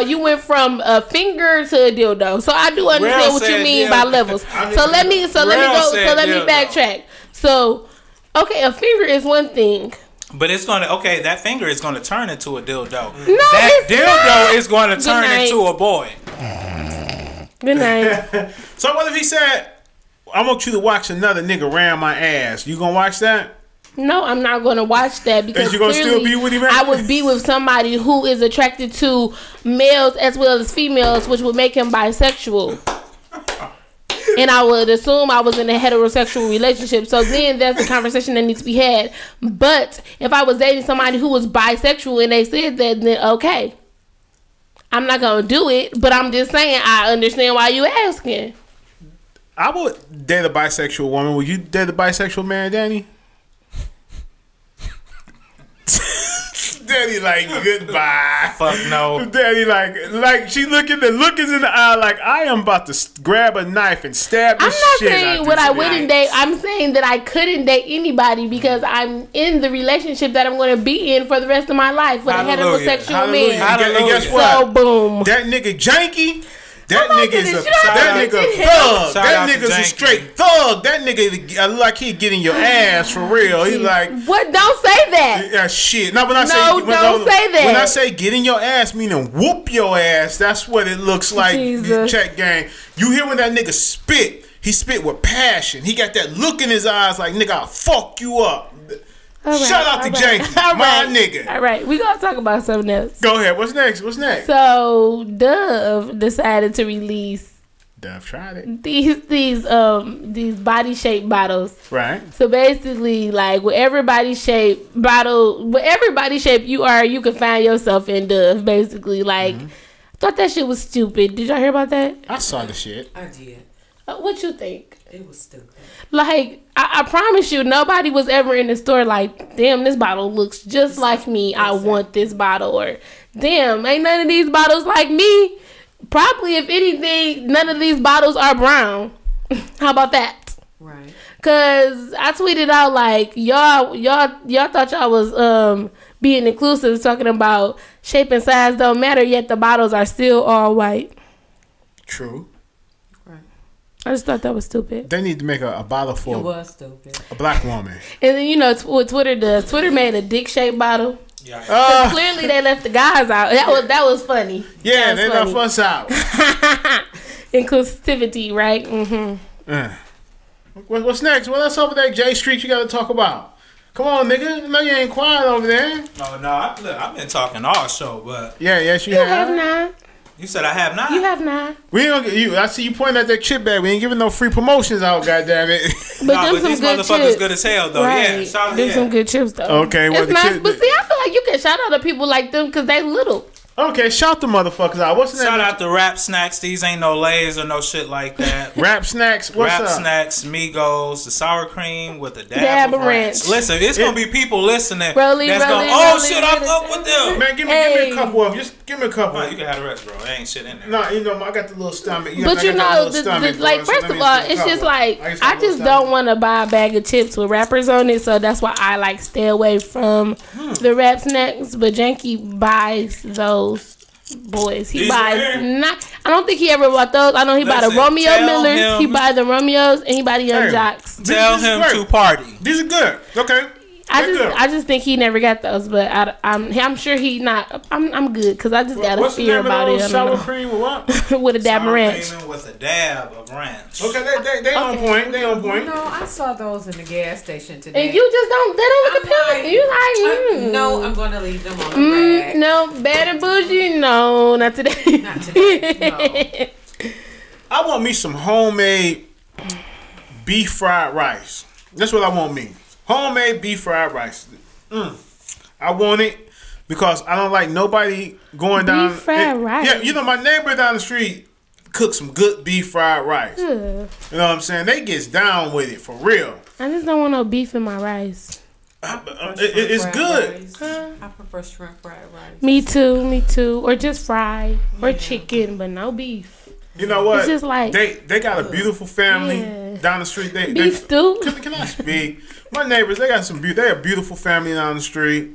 you went from a finger to a dildo. So I do understand what you mean by levels. So let me backtrack. So a finger is one thing. But it's that finger is gonna turn into a dildo. No, that dildo is gonna turn into a boy. Good night. So what if he said, I want you to watch another nigga ram my ass? You gonna watch that? No, I'm not going to watch that because you gonna still be with him? I would be with somebody who is attracted to males as well as females, which would make him bisexual. And I would assume I was in a heterosexual relationship. So then that's a conversation that needs to be had. But if I was dating somebody who was bisexual and they said that, then okay. I'm not going to do it, but I'm just saying I understand why you asking. I would date a bisexual woman. Would you date a bisexual man, Danny? Daddy like goodbye. Fuck no. Daddy like she look is in the eye like I am about to grab a knife and stab the shit. I'm not saying what I wouldn't date. I'm saying that I couldn't date anybody because I'm in the relationship that I'm going to be in for the rest of my life with a heterosexual man. And guess what? So boom. That nigga janky. That nigga is a thug. That nigga's a straight thug. That nigga like he getting your ass for real. He like what? Don't say that. Yeah, shit. No, when I say don't say that. When I say getting your ass, meaning whoop your ass. That's what it looks like. Jesus. Check gang. You hear when that nigga spit? He spit with passion. He got that look in his eyes like nigga, I'll fuck you up. Right, shout out to Janky, my nigga. All right, we gonna talk about something else. Go ahead. What's next? So Dove decided to release. Dove tried it. These body shape bottles. Right. So basically, like whatever body shape you are, you can find yourself in Dove. Basically, like I thought that shit was stupid. Did y'all hear about that? I saw the shit. I did. What you think? It was stupid. Like, I promise you, nobody was ever in the store like, damn, this bottle looks just like me. I want this bottle. Or, damn, ain't none of these bottles like me. Probably, if anything, none of these bottles are brown. How about that? Right. Because I tweeted out, like, y'all thought y'all was being inclusive, talking about shape and size don't matter, yet the bottles are still all white. True. I just thought that was stupid. They need to make a bottle for a black woman. And then, you know, what Twitter does. Twitter made a dick-shaped bottle. Yeah. Clearly, they left the guys out. That was funny. Yeah, they left us out. Inclusivity, right? Mm-hmm. What's next? What else over there, J.Street, you got to talk about? Come on, nigga. No, you ain't quiet over there. I've been talking all show, but... Yes, you have. have Not. You said I have not. You have not. We don't get you. I see you pointing at that chip bag. We ain't giving no free promotions out. Goddamn it! But these motherfuckers chips. good as hell though. Right. Yeah, there's some good chips though. Okay, well, it's nice. But see, I feel like you can shout out to people like them because they little. Okay, shout the motherfuckers out. What's the name? Shout out to Rap Snacks. These ain't no Lay's or no shit like that. Rap Snacks. What's Rap up? Snacks, Migos, the sour cream with the dab of ranch. Listen, it's gonna be people listening that's going, I'm up with them. Man, give me a couple of them. Just give me a couple. You can have the rest, bro. There ain't shit in there. No, you know, I got the little stomach. But you know, like first of all, it's just like I just don't want to buy a bag of chips with rappers on it, so that's why I like stay away from the Rap Snacks. But Janky buys those. Boys, he buys not. I don't think he ever bought those. I know he bought the Romeo Millers. He buy the Romeos and he buy the Young Jocks. Tell him to party. These are good. Okay. I just think he never got those, but I'm sure he not. I'm good because I just got a fear about it. Sour cream with what? With a dab of ranch. With a dab of ranch. Okay, they on point. They on point. No, I saw those in the gas station today. And you just don't. They don't look appealing. You like? No, I'm gonna leave them on the rack. No, bad and bougie. No, not today. Not today. No. I want me some homemade beef fried rice. That's what I want me. Homemade beef fried rice. I want it because I don't like nobody going down. Beef fried rice. Yeah, you know my neighbor down the street cooks some good beef fried rice. You know what I'm saying? They gets down with it for real. I just don't want no beef in my rice. It's good. I prefer shrimp fried rice. Me too. Or just fried or chicken, but no beef. You know what? It's just like they got a beautiful family down the street. Beef stew. Can I speak? My neighbors, they got they're a beautiful family down the street,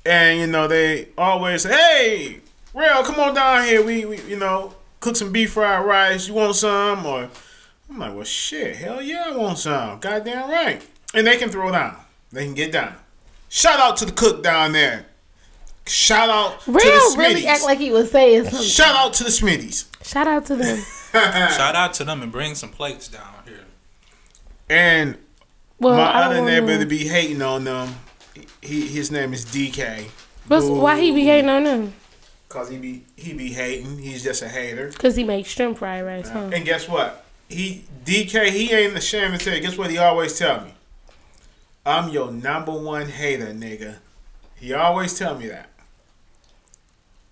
and you know they always say, "Hey, Rell, come on down here. We you know cook some beef fried rice. You want some?" Or I'm like, "Well, shit, hell yeah, I want some. Goddamn right." And they can throw down. They can get down. Shout out to the cook down there. Shout out to the Smitties. Really act like he was saying something. Shout out to the Smitties. Shout out to them. Shout out to them and bring some plates down here. And my other neighbor to be hating on them, his name is DK. But why he be hating on them? Cause he be hating. He's just a hater. Cause he makes shrimp fried rice, huh? And guess what? DK he ain't ashamed to tell you. Guess what he always tell me? I'm your #1 hater, nigga. He always tell me that.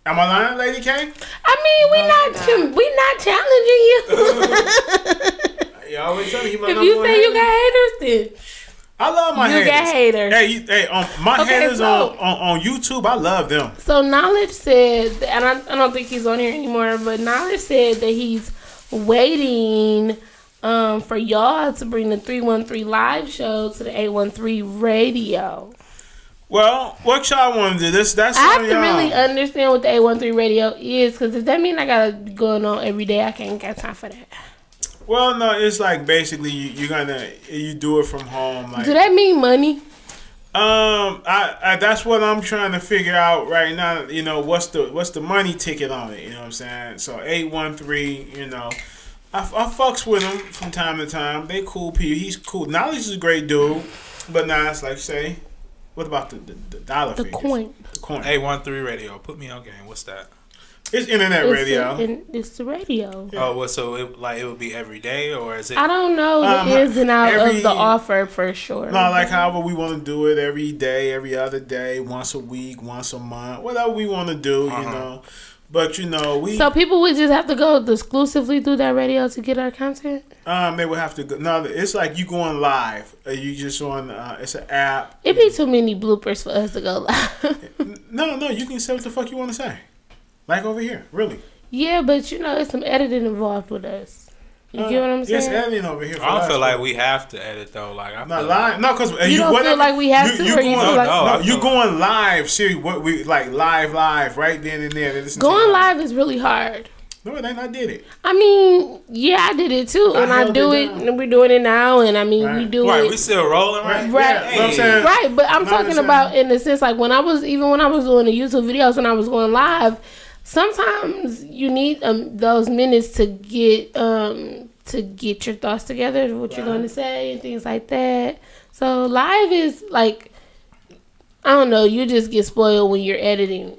Am I lying, Lady K? I mean, we not challenging you. He always tell me he my if #1 you say hater. you got haters, then I love my haters. You got haters. Hey, my haters on YouTube, I love them. So Knowledge said, and I don't think he's on here anymore, but Knowledge said that he's waiting for y'all to bring the 313 live show to the 813 radio. Well, what y'all want to do? That's I have on to y'all. really understand what the 813 radio is, because if that mean I gotta going on every day, I can't got time for that. Well, no, it's like basically you do it from home. Like, Do that mean money? I that's what I'm trying to figure out right now. You know, what's the money ticket on it? You know what I'm saying? So 813. You know, I fucks with him from time to time. They cool people. He's cool. Knowledge is a great dude, but now it's like say, what about the dollar? The figures? coin. The coin. 813 radio. Put me on game. What's that? It's internet radio. It's the radio. Yeah. Oh, well, so it would be every day, or is it? I don't know the ins and outs of the offer for sure. No, like however we want to do it, every day, every other day, once a week, once a month, whatever we want to do, you know. But you know, so people would just have to go exclusively through that radio to get our content. They would have to go. No, it's like you going live. You just on. It's an app. It'd be too many bloopers for us to go live. No, you can say what the fuck you want to say. Like over here, really. Yeah, but you know, it's some editing involved with us. You get what I'm saying? Yes, editing over here. I don't feel like we have to edit though. Like I'm not live. No, because you don't feel like we have to. You going live? See what we like live right then and there. Going live is really hard. No, it ain't. I did it. I mean, yeah, I did it too, and I do it, and we're doing it now, and I mean, we do it. We still rolling, right? Yeah, hey. I'm saying, right. But I'm talking about in the sense like when I was doing the YouTube videos when I was going live. Sometimes you need those minutes to get your thoughts together, what you're going to say, and things like that. So live is like, I don't know, you just get spoiled when you're editing.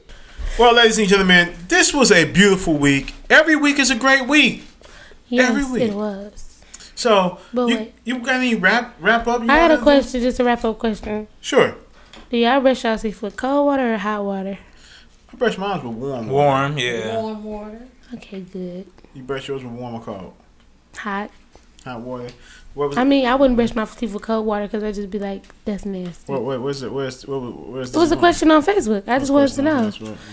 Well, ladies and gentlemen, this was a beautiful week. Every week is a great week. Yes, every week. It was. So you got any wrap up? I got a question, just a wrap up question. Sure. Do y'all brush y'all teeth with cold water or hot water? I brush mine with warm water. Warm, yeah. Warm water. Okay, good. You brush yours with warm or cold? Hot. Hot water. I mean, I wouldn't brush my teeth with cold water because I'd just be like, that's nasty. Where's it was a question on Facebook. I just wanted to know.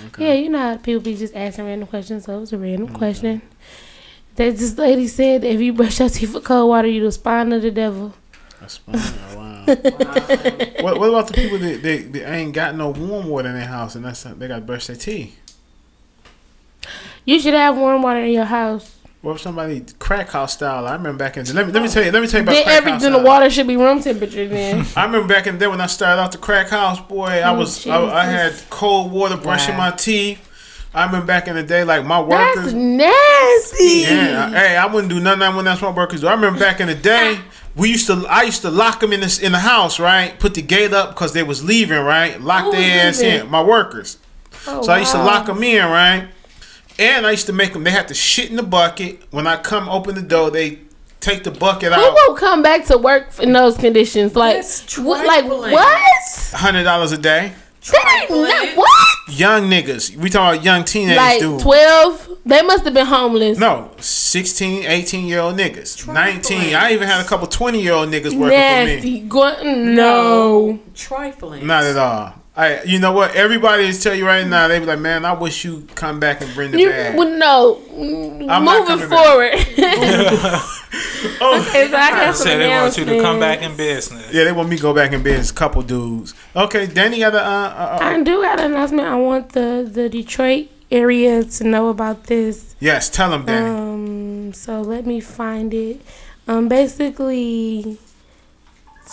Okay. Yeah, you know how people be just asking random questions, so it was a random question. That this lady said if you brush your teeth with cold water, you the spawn of the devil. A spawn? Oh, wow. What about the people that they ain't got no warm water in their house and they got to brush their teeth? You should have warm water in your house. What if somebody crack house style? I remember back in let me tell you about then crack house. Everything the water should be room temperature then. I remember back in the day when I started out the crack house, boy, I had cold water brushing my teeth. I remember back in the day, like my workers. That's nasty. Yeah, hey, I wouldn't do none of that when that's my workers do. I remember back in the day, I used to lock them in the house, right? Put the gate up because they was leaving, right? Lock their ass in. My workers. Oh, so I used to lock them in, right? And I used to make them. They had to shit in the bucket. When I come open the door, they take the bucket out. Who will come back to work in those conditions? Like what? $100 a day. That ain't not what? Young niggas. We talking about young teenage like dudes. 12? They must have been homeless. No, 16, 18-year-old niggas. 19. I even had a couple 20-year-old niggas working nasty. for me. No. Trifling. Not at all. You know what? Everybody is telling you right now, they be like, man, I wish you come back and bring the bag. No. Moving forward. Okay, so I got some they want you to come back in business. Yeah, they want me to go back in business. Couple dudes. Okay, Danny got I do got an announcement. I want the Detroit area to know about this. Yes, tell them, Danny. So let me find it. Basically,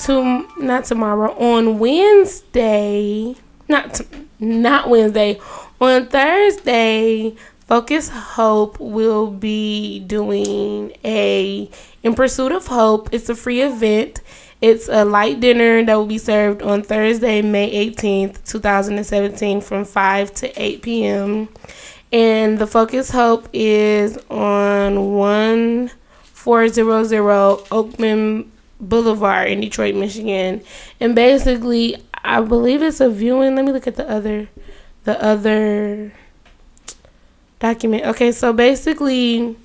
not tomorrow. On Wednesday, not Wednesday. On Thursday, Focus Hope will be doing In Pursuit of Hope. It's a free event. It's a light dinner that will be served on Thursday, May 18th, 2017 from 5 to 8 p.m. And the Focus Hope is on 1400 Oakman Boulevard in Detroit, Michigan. And basically, I believe it's a viewing. Let me look at the other document. Okay, so basically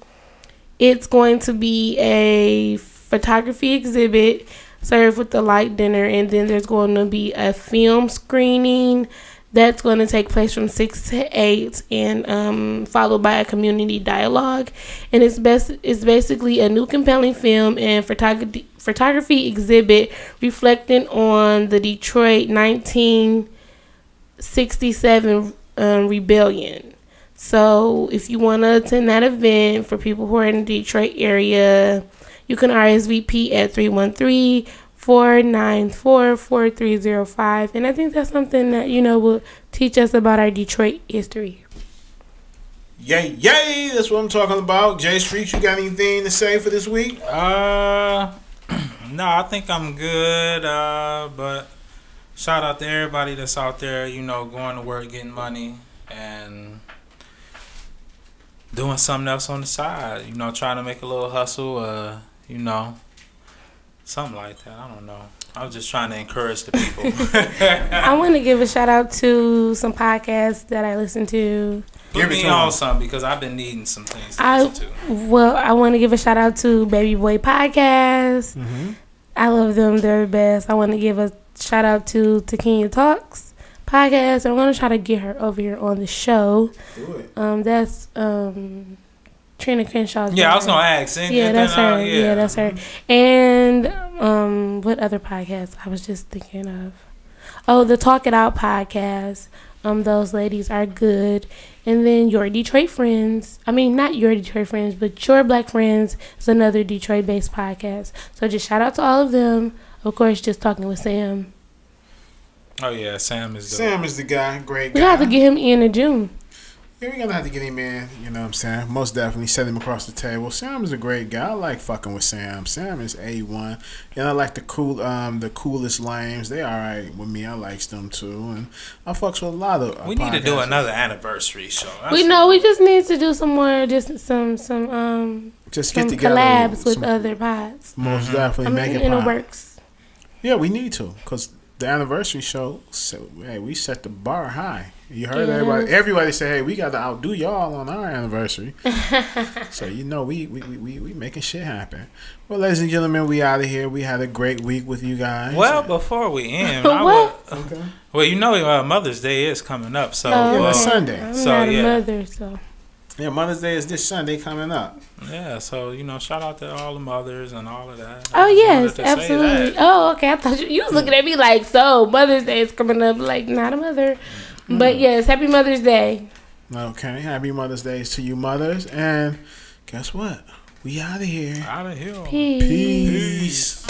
it's going to be a photography exhibit served with the light dinner, and then there's going to be a film screening That's going to take place from 6 to 8 and followed by a community dialogue. And it's basically a new compelling film and photography exhibit reflecting on the Detroit 1967 rebellion. So if you want to attend that event for people who are in the Detroit area, you can RSVP at 313-494-4305. And I think that's something that, will teach us about our Detroit history. Yay. That's what I'm talking about. J.Street, you got anything to say for this week? No, I think I'm good. But shout out to everybody that's out there, going to work, getting money, and doing something else on the side. Trying to make a little hustle, something like that. I don't know. I was just trying to encourage the people. I want to give a shout out to some podcasts that I listen to. Put me on some because I've been needing some things to listen to. Well, I want to give a shout out to Baby Boy Podcast. Mm-hmm. I love them. They're the best. I want to give a shout out to Takinia Talks Podcast. I'm going to try to get her over here on the show. Do it. That's Trina Crenshaw's I was going to ask. That's her. Yeah, that's her. And what other podcast I was just thinking of? Oh, the Talk It Out podcast. Those ladies are good. And then Your Detroit Friends. I mean, not Your Detroit Friends, but Your Black Friends is another Detroit-based podcast. So just shout out to all of them. Of course, Just Talking with Sam. Oh, yeah, Sam is the guy. Great guy. We have to get him in June. Yeah, we're going to have to get him in. You know what I'm saying? Most definitely set him across the table. Sam is a great guy. I like fucking with Sam. Sam is A1. And I like the coolest lames. They all right with me. I likes them too. And I fucks with a lot of we need to do another anniversary show. We just need to do some more, just some just get together. Collabs with other pods. Most definitely make it in the pop. works. Yeah, we need to. Because the anniversary show, we set the bar high. You heard everybody say, hey, we got to outdo y'all on our anniversary. So, we making shit happen. Well, ladies and gentlemen, we out of here. We had a great week with you guys. Well, before we end, Mother's Day is coming up. So it's Sunday. I'm not a mother, so. Yeah, Mother's Day is this Sunday coming up. Yeah, so, shout out to all the mothers and all of that. Oh, yes, absolutely. Oh, okay. I thought you was looking at me like, so Mother's Day is coming up, like, not a mother. But, yes, Happy Mother's Day. Okay, Happy Mother's Day to you mothers. And guess what? We out of here. Out of here. Peace.